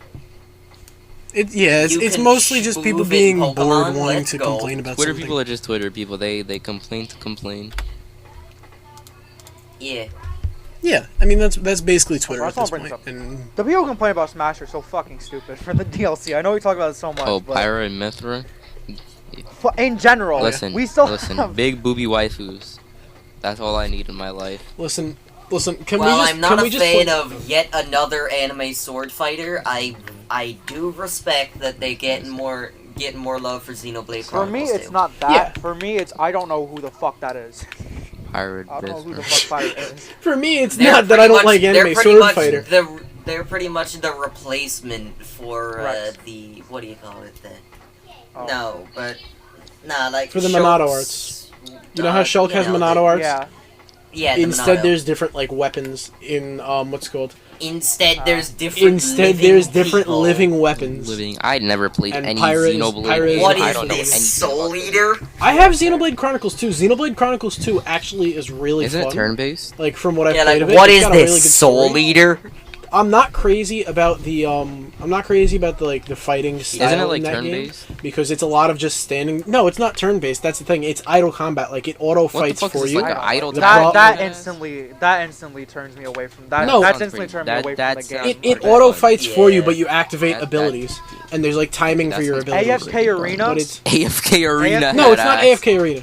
It's can mostly just people move in being Pokemon, bored wanting let's to go. complain about Twitter something. people are just Twitter people. They complain to complain. Yeah. Yeah, I mean that's basically Twitter I at just this wanna bring point. this And The people who complain about Smash are so fucking stupid for the DLC. I know we talk about it so much, Oh, but Pyra and Mithra. in general, Listen, we still listen. have. Big booby waifus. That's all I need in my life. listen, can Well, we just I'm not can a we just fan point- of yet another anime sword fighter. I do respect that they getting more love for Xenoblade For me, Chronicles it's too. not that. Yeah. For me, it's I don't know who the fuck that is. Pirate I don't know who the Mithra. fuck Pirate is. For me, it's They're not that pretty I don't much- like they're anime pretty sword much fighter. They're pretty much the replacement for Right. the what do you call it? Oh. No, but nah, like For the Shulk's- Monado arts. You know how Shulk has Monado the- arts? Yeah. Yeah, the Instead, Monado. there's different like weapons in what's it called. Instead there's different. Instead, living there's different people. living weapons. Living. I never played And any Pirate is- Xenoblade. Pirate is- games. What I is don't know this, anything Soul about them. Eater? I have Xenoblade Chronicles 2. Xenoblade Chronicles 2 actually is really Isn't fun. it turn-based? Like from what I've Yeah, played like of it, what it's is got a really this, good Soul story. Eater? I'm not crazy about the like the fighting style Isn't it like in that game turn-based? because it's a lot of just standing. No, it's not turn-based. That's the thing. It's idle combat. Like it auto What the fights fuck for is you. this, like an idle The time? pro- That Yeah. instantly turns me away from that. No. That's Sounds instantly pretty- turned me that- away that from the sounds game. it pretty auto fun. fights for you, Yeah. but you activate That- abilities, and there's like timing for That your sounds abilities. AFK Arena? But it's AFK Arena. no, it's not had ass. AFK Arena.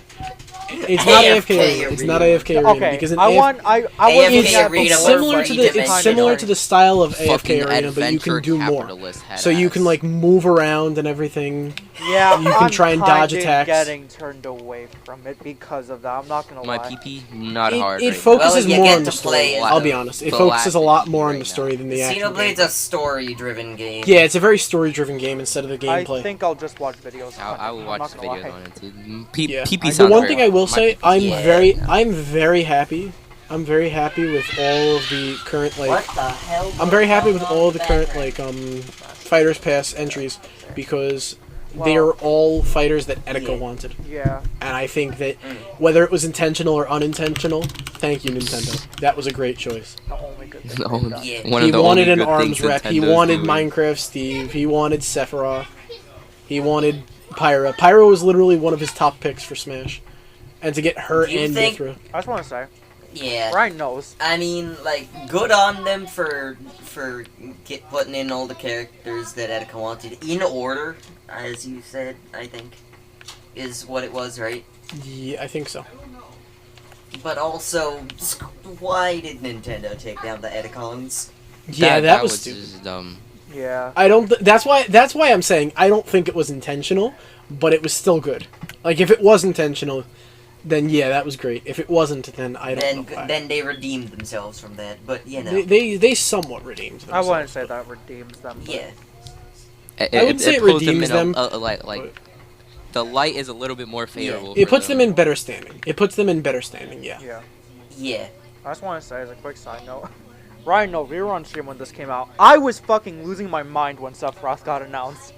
It's not AFK AFK Arena. It's not Arena. AFK Arena Okay, because in I AFK want I AFK was it's, Arena it's was similar like to the it's dimensional. similar to the style of AFK Fucking Arena, but you can adventure do more. capitalist had So you ass. can like move around and everything. Yeah, You can I'm try and dodge kinda attacks. Getting turned away from it because of that. I'm not gonna My lie. PP not It, hard. it right now. focuses Well, you more get on the to story. play I'll as be the honest. It the focuses a last lot more on right the now. story than the actual Xenoblade's game. a story-driven game. Yeah, it's a very story-driven game instead of the I gameplay. think I'll just watch videos. I will I'm watch not gonna videos lie. on it too. Yeah. PP The sounds one very thing I will my say, PP I'm very happy. I'm very happy with all of the current like. What the hell? I'm very happy with all of the current like Fighters Pass entries because they are all fighters that Etika Yeah. wanted, Yeah. and I think that whether it was intentional or unintentional, thank you Nintendo. That was a great choice. The only good thing. No, they've done. Yeah. one He of the wanted only an good arms things rep. He Nintendo's wanted doing. Minecraft Steve. He wanted Sephiroth. He wanted Pyra. Pyra was literally one of his top picks for Smash, and to get her Do you and think- Mithra. I just want to say, Yeah. Ryan knows. I mean, like, good on them for putting in all the characters that Etika wanted in order, as you said. I think is what it was, right? Yeah, I think so. But also, why did Nintendo take down the Etikons? Yeah, that was stupid. just dumb. Yeah. I don't. That's why I'm saying I don't think it was intentional, but it was still good. Like if it was intentional, then yeah, that was great. If it wasn't, then I don't know. Why. Then they redeemed themselves from that. But you know, They somewhat redeemed I themselves. wouldn't say that redeems them. but- yeah. I wouldn't say it puts them redeems in them, like the light is a little bit more favorable. It for puts them in better standing. It puts them in better standing. Yeah. Yeah. Yeah. I just want to say as a quick side note, Ryan, no, we were on stream when this came out. I was fucking losing my mind when Sephiroth got announced.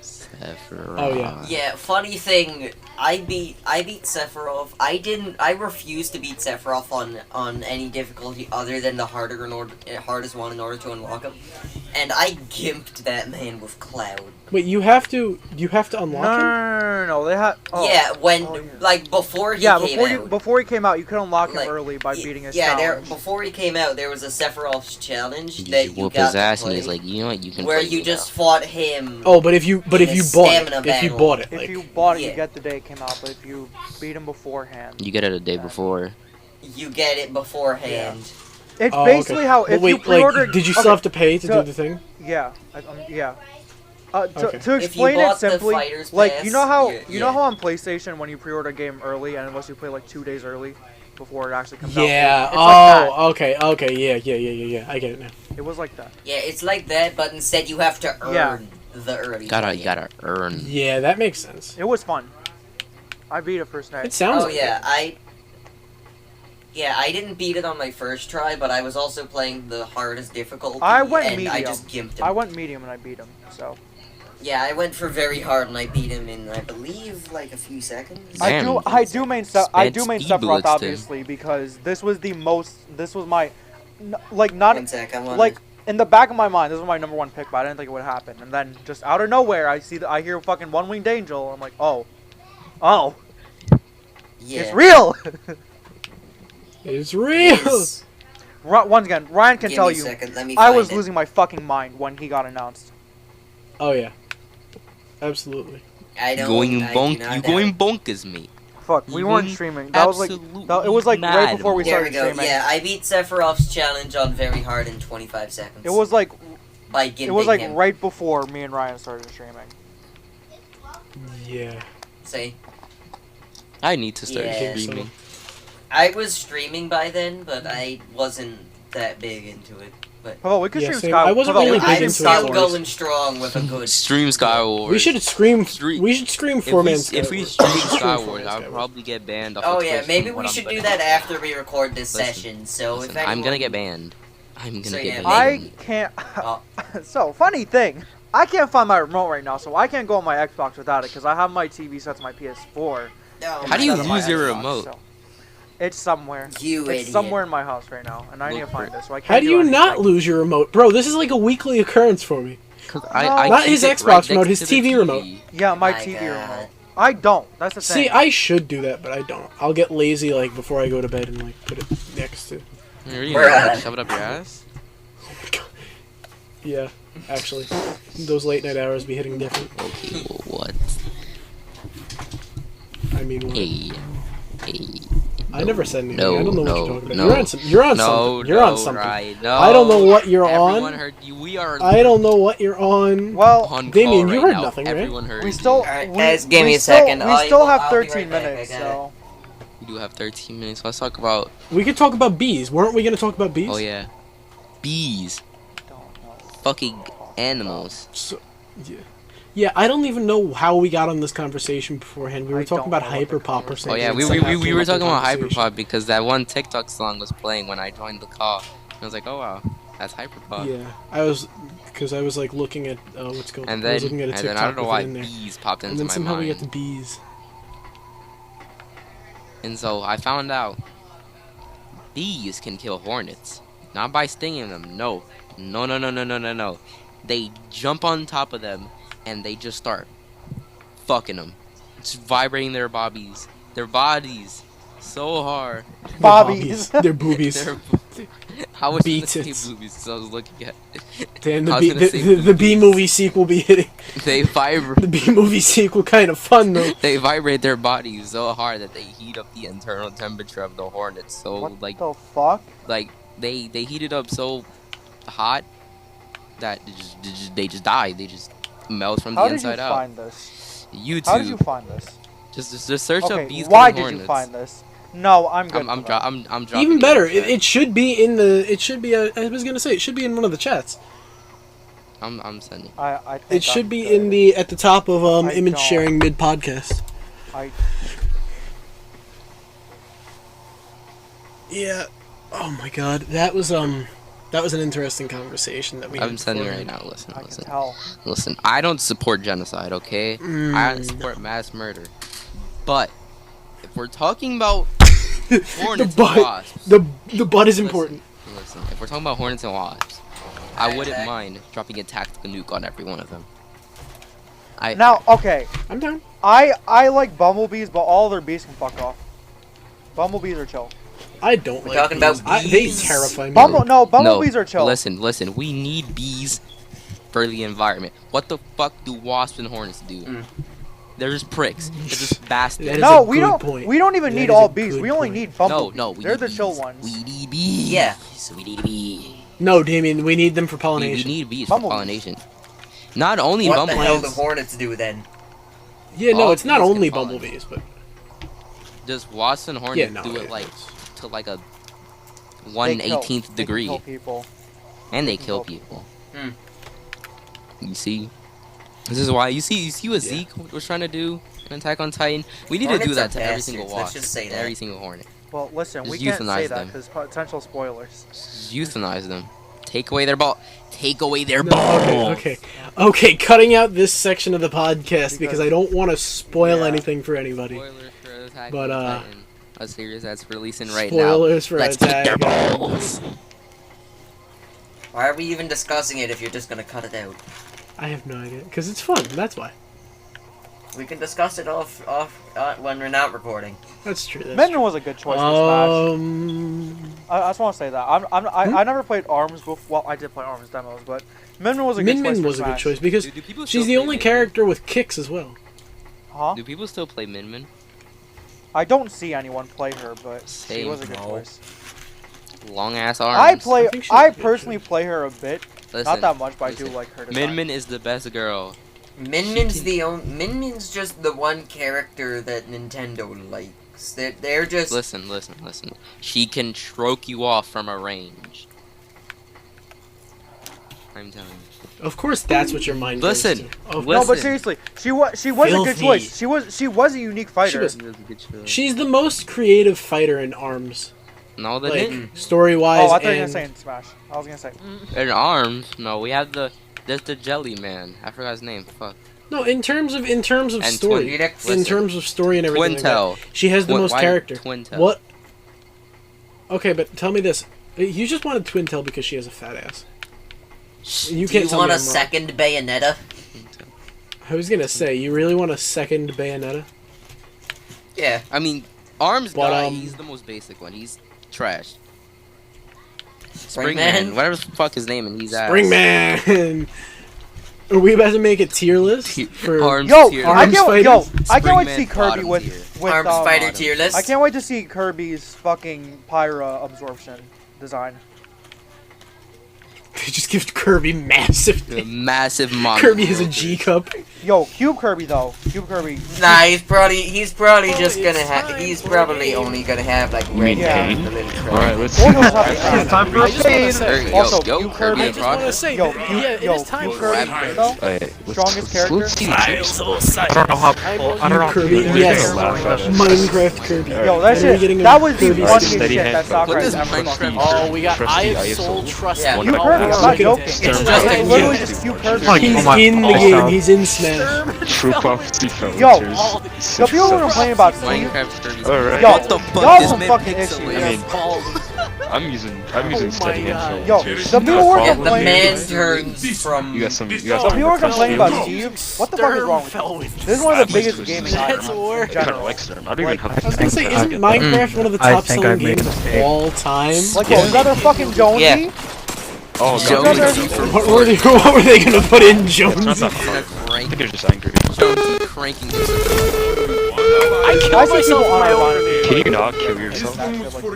Sephiroth. Oh, yeah. Yeah, funny thing, I beat Sephiroth. I refused to beat Sephiroth on any difficulty other than the hardest one in order to unlock him. And I gimped that man with Cloud. Wait, you have to unlock No, him. no, they had. Oh. Yeah, when Oh, yeah. like before he Yeah, came out. before he came out, you could unlock him Like, early by beating his yeah, challenge. before he came out, there was a Sephiroth challenge You that just you whoop got his ass, to and play, he's like, you know what, you can. where play you me just now. fought him. Oh, but if you In a stamina battle. bought it, If like you bought it, yeah. you get the day it came out. But if you beat him beforehand, You get it a day before. You get it beforehand. it's oh, basically okay. how Well, if you wait, pre-order. like, did you okay, still have to pay to so- do the thing? Yeah, yeah. Okay. To If you explain it bought the simply, Fighter's like Pass, you know how yeah. on PlayStation when you pre-order a game early and unless you play like 2 days early, before it actually comes out. Yeah. It's like Oh. Okay. Okay. Yeah. I get it now. that. It was like that. Yeah, it's like that, but instead you have to earn the early. You game. gotta earn. Yeah, that makes sense. It was fun. I beat it first night. It sounds. Oh like yeah, it. I didn't beat it on my first try, but I was also playing the hardest difficulty. I went and I medium. just gimped him. I went medium and I beat him. So Yeah, I went for very hard and I beat him in, I believe, like a few seconds. Damn. I do main Spent Sephiroth speed obviously because this was my like not One sec, I want like in the back of my mind this was my number one pick, but I didn't think it would happen. And then just out of nowhere I hear fucking One Winged Angel. I'm like, oh, yeah. it's real. It's real. Yes. Once again, Ryan can Give tell me a you, second, let me I find was it. losing my fucking mind when he got announced. Oh yeah. Absolutely. I don't. Going I do bonk. not You doubt. going bonkers, mate. Fuck, we You weren't went streaming. That was like absolutely it was like right mad. before we There we started go. streaming. Yeah, I beat Sephiroth's challenge on very hard in 25 seconds. It was like by gimping it was like him. right before me and Ryan started streaming. Yeah. See, I need to start Yeah. streaming. I was streaming by then, but I wasn't that big into it. Pavel, we could Yeah, stream same. Sky. I wasn't Pavel, really we big could I'm stream into still Sky Star Wars. Wars. going strong with a good. Stream Skywars. We should scream. Stream- We should scream If four-man. we Skywars. stream We should stream Skywars, four-man I'll Skywars. probably get banned off Oh of yeah, Twitch maybe from we what should I'm do gonna that after we record this Listen, session. So Listen, if anyone... I'm gonna get banned. I'm gonna So, get yeah, banned. I can't. Oh. So funny thing, I can't find my remote right now, so I can't go on my Xbox without it because I have my TV set to my PS4. No, How do you not on my use your Xbox. remote? So it's somewhere. You It's idiot. somewhere in my house right now, and I need to Look find for it. So I can't. How do you anything. not lose your remote, bro? This is like a weekly occurrence for me. 'Cause No. I Not keep his it Xbox right remote, next his to the TV remote. Yeah, my My TV God. remote. I don't. That's the thing. See, I should do that, but I don't. I'll get lazy like before I go to bed and like put it next to. Really? We're at it. Shove it up your ass? Yeah, actually, those late night hours be hitting different. Okay, well, what? I mean, what? Hey. I never said anything. No, I don't know what no, you're talking about. no. You're on some. You're on No, something. You're no, on something. Right, no. I don't know what you're Everyone on. heard you. We are I don't know what you're on. Well, on Damien, call you right heard now. nothing, right? Everyone heard we you. still. Alright, we, guys, give we me a still, second. We still have I'll be 13 right back, minutes, I got so. We do have 13 minutes. Let's talk about. We could talk about bees. Weren't we going to talk about bees? Oh yeah, bees. Don't know. Fucking animals. So, yeah. Yeah, I don't even know how we got on this conversation beforehand. We were I talking don't about know what the Hyperpop or conversation Oh something. yeah, and we somehow we came were up talking with about conversation. Hyperpop because that one TikTok song was playing when I joined the call. And I was like, oh wow, that's Hyperpop. Yeah, I was like looking at what's going. And I then was looking at a and TikTok then I don't know with why it in there. bees popped And into then my somehow we mind. get the bees. And so I found out bees can kill hornets. Not by stinging them, no. No. They jump on top of them and they just start fucking them. Just vibrating their bodies. So hard. Bobbies. Their boobies. Their I was Bee gonna say tits. boobies because I was looking at Damn, I the was bee, gonna say the bee movie sequel be hitting. they vibrate. The bee movie sequel kind of fun though. They vibrate their bodies so hard that they heat up the internal temperature of the hornets. So What like the fuck? they heat it up so hot that they just die. They just melt from How the did you inside out. find this? YouTube. How did you find this? Just search up Okay, bees why killing did you hornets. find this? No, I'm good. I'm for that. dropping Even it better, in the chat. it should be in the. It should be. I was gonna say it should be in one of the chats. I'm sending. I think It should I'm be good. in the at the top of I image don't. sharing mid podcast. I Yeah. Oh my god, that was an interesting conversation that we. I'm had sending it right beforehand. now. Listen, can listen, tell. listen. I don't support genocide. Okay, I don't support mass murder. But if we're talking about hornets butt. and wasps, The butt is listen, important. Listen, if we're talking about hornets and wasps, I wouldn't mind dropping a tactical nuke on every one of them. Now, okay, I'm down. I like bumblebees, but all their bees can fuck off. Bumblebees are chill. I don't We're like talking about They bees. terrify me. Bumblebees are chill. Listen. We need bees for the environment. What the fuck do wasps and hornets do? They're just pricks. They're just bastards. That is No, a we good don't. point. We don't even That need is all a bees. good We only point. need bumblebees. No, we They're need the chill bees. ones. We need bees. Yeah. We need bees. No, Damien, we need them for We pollination. need bees Bumblebees. for pollination. Not only What the hell do bumblebees, hornets do then? Yeah, no, all it's not bees can only pollinate. bumblebees, but just wasps and hornets yeah, no, do yeah, it like it's- to like a They 1/18th degree, kill people. and they can kill kill people. Hmm. You see, this is why you see what Zeke was trying to do in Attack on Titan. We need to do Hornets that are to every single bastards, let's walk, just say to that. every single Hornet. Well, listen, Just we can't say euthanize that them. because potential spoilers. Just euthanize them. Take away their ball. Take away their No, balls. okay. Cutting out this section of the podcast because I don't want to spoil Yeah. anything for anybody. Spoilers for Attack But, on Titan. A series that's releasing right Spoilers for now. Let's take Attack their on balls. Why are we even discussing it if you're just gonna cut it out? I have no idea because it's fun. That's why. We can discuss it off when we're not recording. That's true. That's Midman was a good choice for Smash. true. I just want to say that. I never played ARMS before. Well, I did play ARMS demos, but Midman was a good choice Min for was a good Smash. choice because Do people she's still the play only Min Min? character with kicks as well. Huh? Do people still play Min Min? I don't see anyone play her, but she Same. was a good No. choice. Long ass arms. I play. I think she's I a good personally choice. play her a bit. Listen, Not that much, but I listen. do like her design. Min Min is the best girl. Min Min's just the one character that Nintendo likes. They're just. Listen. She can stroke you off from a range. I'm telling you. Of course, that's what your mind. Listen, goes to. Of- No, but listen. seriously, she was a good Filthy. choice. She was a unique fighter. was. She was a good choice. She's the most creative fighter in ARMS, No, they like didn't. story wise. Oh, I thought you were gonna and say in Smash. I was gonna say. In arms, no. We have there's the Jelly Man. I forgot his name. Fuck. no, in terms of And story, Phoenix. in terms of story and everything. Twintel. Like that, she has the most Why character. Twintel? What? Okay, but tell me this: you just wanted Twintel because she has a fat ass. You Do can't you tell want me a I'm wrong. second Bayonetta? I was gonna say, you really want a second Bayonetta? Yeah. I mean, arms But, guy. He's the most basic one. He's trash. Springman? Springman, whatever the fuck his name, and he's ass. Springman. Are we about to make a tier list for? Arms Yo, tier. Arms I can't wait to Springman see Kirby bottom with tier. Arms um, Spider tier list. I can't wait to see Kirby's fucking Pyra absorption design. They just give Kirby massive. The massive mom. Kirby has a G cup. Yo, Cube Kirby though. Cube Kirby. Nah, he's probably just gonna it's have. time He's for probably me. only gonna have like red Yeah. hair. and a little trim. Alright, let's Or he'll have It's time for I a just wanna fade. say- Also, yo, you Kirby Kirby- I in just want to progress. say, Yo, that, you, yeah, it yo, is time Cube for Kirby Rapper. though. Let's Strongest character? Let's see. I am so I psyched. don't know how. I'm I don't know how Kirby, people yes. are laugh at it. Minecraft Kirby. Yo, that And we're shit. getting a That was the Kirby funniest skin. steady shit hand. that Sakurai What is ever Minecraft fucking. Oh, we got Trusty I have ISO. soul trust. Yeah. Cube Kirby, I'm not joking. It's It's just a literally kid. just Cube Kirby. He's in the game. He's in Smash. True prophecy filters. Yo, the people who are complaining about Steve. Minecraft Kirby's. Alright. Yo, What the fuck? y'all This some man fucking pixelated. issues. I mean, I'm using steady hand God. Yo, filters. the people who are Yeah, the complaining. man turns from. You got some. You The got some. people who are complaining about professional- Steve. What the fuck is wrong with you? This is one of the biggest gaming items in I kind of general. like Sturm. I don't even have. I was gonna say, isn't Mm. Minecraft one of the I top think selling I've made games a of mistake. all time? Like, yo, brother fucking Jonesy? Yeah. Oh Jonesy god. for What were they gonna put in It's not Jonesy? that hard. I Crank. think they're just angry. Jonesy cranking this. I I killed see myself people with my on own. it. Can you not kill yourself?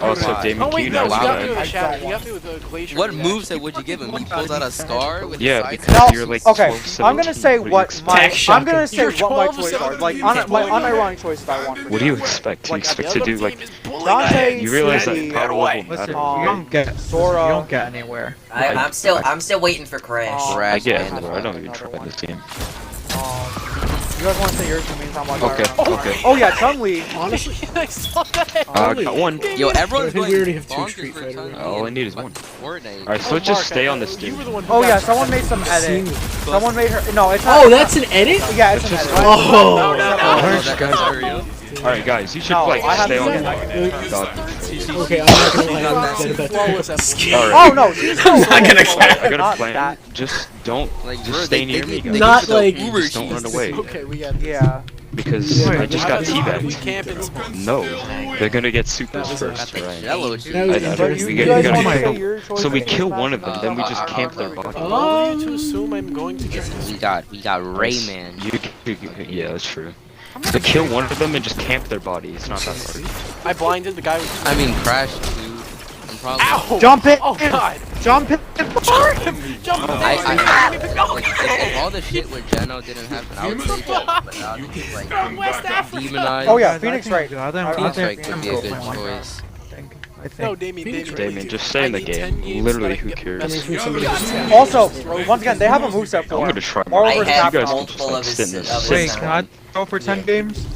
Oh, so Damon, Oh can wait, you no, not you do got me that? with a shadow. You got me with a glacier. What reaction. moveset would you give him? He pulls out a scar with Yeah, his because No, you're like okay, 12, I'm gonna 17. say do you what expect? my Tack I'm gonna shotgun. say You're what my 12, choices are. 17, Like my unironic choices that I want. What do you expect? You Like, expect to do like? Dante, You realize that City, power level Listen, matters. you don't get Sora. You don't get anywhere. I'm still waiting for Crash. Crash. I get and it, bro. I don't even Another try one. this game. You guys want to say yours in the meantime? While Okay, I okay. Oh yeah, Chun-Li. Honestly, I saw that. I got one. Yo, everyone's I think we going already have two bonkers Street for Fighter Chun-Li rounds. All I and need is one. Fortnite. Alright, so let's just stay on this You team. were the one who Oh got yeah, me. someone made some edit. Seen- Someone made her. No, it's not. Oh, that's an edit? Yeah, it's an edit. Oh. Oh, that guy's for real? Alright, guys, you should No, like I have stay to on say the God. Okay, I'm not gonna lie. I'm dead about that. Alright. Oh no, she's I'm not gonna I got Not a plan. that. Just don't. Like, Just bro, stay they near give me, you- guys. they Not give you the like- Uber Just don't run cheese. away. Okay, we got. Yeah. Because I just got We teabagged. camp in Smash. No, they're gonna get supers That was first, Got the right? Jello That cheese. was I- I- But interesting. we you get- guys we want gotta to kill- say your choice? So we in kill Smash? one of them, then we just camp their body. Oh, you to assume I'm going to get this. We got Rayman. Yeah, that's true. So kill one of them and just camp their body. It's not that hard. I blinded the guy with. I mean, Crash too. I'm probably. Ow! Jump it! Oh god! Jump it! Jump! If all the shit with Geno didn't happen, I would say that. But now that he's like West Africa. demonized. Oh yeah, Guys, Phoenix I Wright. think- I think- I Phoenix think Wright could be a I'm good going like that, choice. I think. I think. No, Damien. Damien, just stay in the game. Literally, who cares? Coming from somebody who's- Also, once again, they have a moveset I'm for gonna try. I You have guys can multiple of just his. like sit in Of this. his Wait, can I go for 10 games?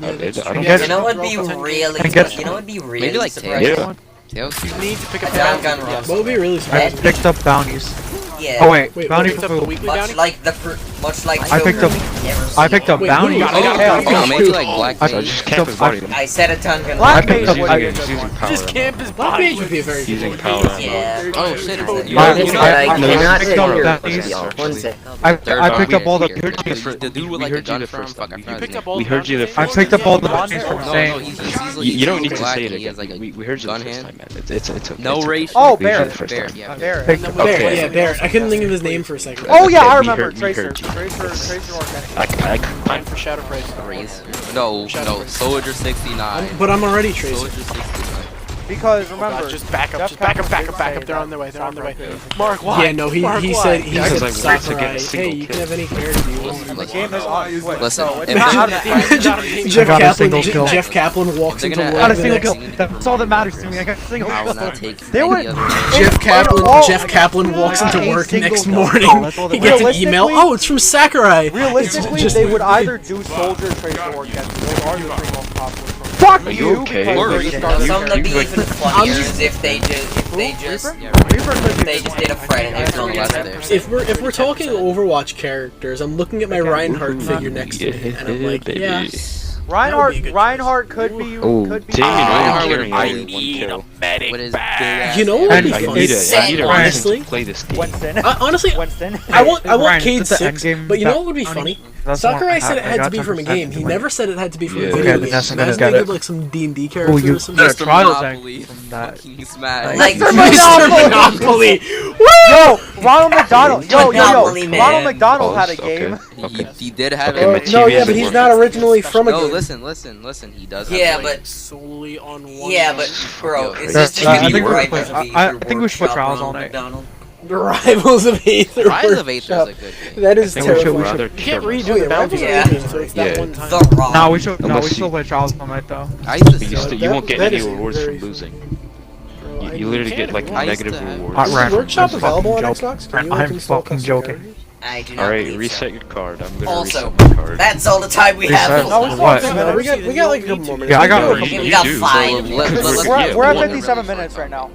I don't Get- You know what'd be really? And get- You know what'd be really Maybe like surprising? Yeah. Tails. You need to pick up A down gun run. What would be really I surprising? picked up bounties. Yeah. Oh wait, Wait, bounty picked for up the who? weekly Much bounty? like I picked up- I picked up Wait, bounties. who? I got a Okay, bounty. No, maybe like black I- So mage. just camp his body. I said a ton gun Black run. mage He's would be a using good one. power. Just camp his body would be a very Using good power. Yeah. Oh shit! Oh, You I- know, you know, I- I I cannot picked up hear. bounties. One sec. I Third picked up all the here. The dude with like a gun from fuck. I You forgot his picked name. up all We the heard you the bounties? I picked up all the bounties No, from no, saying. he's like You don't need to black say and it he has, again. like, We heard you the gun first hand. time, man. It's okay. No it's okay. race. Oh, We heard you Bear. the first Bear, time. yeah. There. And then Okay. Bear, yeah, Bear. I couldn't think of his name for a second. Oh yeah, Okay, I we remember. heard- we Tracer. heard you. Tracer organic. I Time for Shadow Price. Race. No, Soldier 69. But I'm already Tracer. Soldier 69. Because Oh remember, God, just back up, Jeff just back up, Kaplan back did up, back say up. They're on that their way. They're on their way. Sakurai is- Mark, why? Yeah, no, he Mark, he why? said he Because said I want to get a Sakurai. single Hey, you can kill. have any character you want. The Listen, game is on. Wait, Listen, so it's if not they- out of the game. Jeff I got a Kaplan. single kill. Jeff Kaplan walks They're into gonna work. Got a the single next- kill. That's all that matters to me. I got a single I will kill. not take They were- any other. Jeff Kaplan. Oh, Jeff Kaplan walks got into a work single next kill. morning. That's all that He gets an email. realistically- Oh, it's from Sakurai. Realistically, Just- they would either do Soldier, Tracer, or Genji. Those are the three most popular. Fuck Are you, okay? because Or they Reaper. just No, started- some that'd be You- even funnier is if they just did a friend and they filmed left it. there. If we're talking Overwatch characters, I'm looking at my Reinhardt figure next to me, and I'm like, baby. yeah. Reinhardt, That would be a good Reinhardt could be. Oh, could be. Damien Reinhardt only would- carrying I only one kill. With his big ass. You know what would And be I funny? need a Honestly, reason to play this game. Winston. honestly, Winston. I want Ryan, Cade is this the 6, endgame but you know what would be bounty? funny? That's Sakurai one- said it I had to got be from a 10% game. He to never said it had to be from Yeah. a Okay, video then game. that's gonna Imagine get they it. did like some D&D Ooh, character you- or something. Mr. trials Monopoly. from that. Fucking smash. Like Mr. Monopoly! Yo, Ronald McDonald. Yo, Monopoly Man. Ronald McDonald had a Okay. game. He did have Okay, it. my No, TV yeah, is but he's working. not originally from a No, game. listen. He does. Have Yeah, it. but Solely on one. yeah, but bro, Yo, it's That's- just I a think we right should put- recipe I for think we should put workshop trials Ronald on it. McDonald. The Rivals of Aether. Rise of Aether is a Workshop. good game. That is I think we should terrible. rather You can't kill redo myself. the bounties Yeah. of Aether, so it's that Yeah. one time. The Rock. No, we should. No, Unless we you- still play trials on it though. I used to But you, sell still, it. you won't get that any is rewards very from losing. Bro, You literally get like I used negative to have- rewards. Hot Is Ryan, the workshop I'm available on fucking Xbox? Can you I'm install fucking custom joking. characters? I do not Alright, believe reset so. your card. I'm gonna Also, reset my card. that's all the time we Reset. have. No, for it's what? No, we got like a couple more minutes. Yeah, I got We it. can go. We got do. 5. We're at one- 57 minutes right now.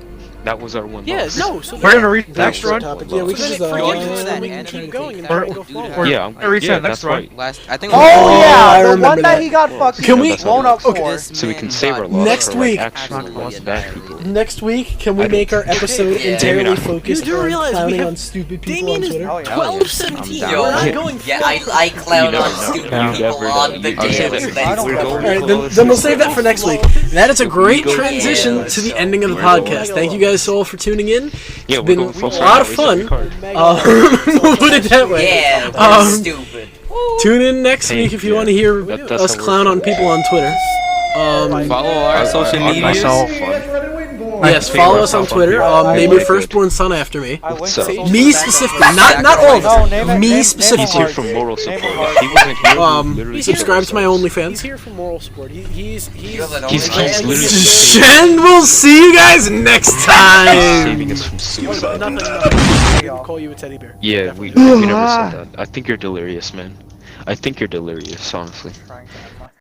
That was our one. Yeah, loss. no. So We're gonna reach the That's next the one. topic. Yeah, we can just Forget then that we can anime keep going and thing try that to go dude forward. in- Yeah, gonna reset yeah, next that's one. right. Last, I think. Oh I yeah, the remember one that that. he got fucking Can we- blown up Okay. for. So we can save our loss Next for, week. Like, actually bad people. Next week, can we I don't- make our episode Yeah. entirely Damien, focused You do on realize we clowning have- on stupid people Damien on is Twitter? Oh yeah. 12-17. I'm Yo, We're not down. going yeah, I clown You on don't stupid know. You people never on know. the You just daily said basis. that we're going Alright, to then we'll save that for next week. That is a great go- transition Yeah, to the so ending of the we're going- podcast. Thank you guys all for tuning in. Yeah, It's we're been going full a lot of circle. Reset fun. your card. We'll put it that way. Yeah, Um, stupid. Tune in next Hey, week if you yeah. want to hear That's us how we're clown on feeling. people on Twitter. Follow our social On media. myself. Yes, follow us on Twitter. Name your firstborn son after me. I linked What's up? social Me media. specifically, not all of No, them. name it- Me name- specifically. He's here for moral support. If he wasn't here, literally Subscribe to my He's OnlyFans. here for moral support. He's You have an He's OnlyFans? literally And we'll see you guys next time. saving us from suicide. nothing. He would call you a teddy bear. Yeah, we never said that. I think you're delirious, man. I think you're delirious, honestly. Trying to-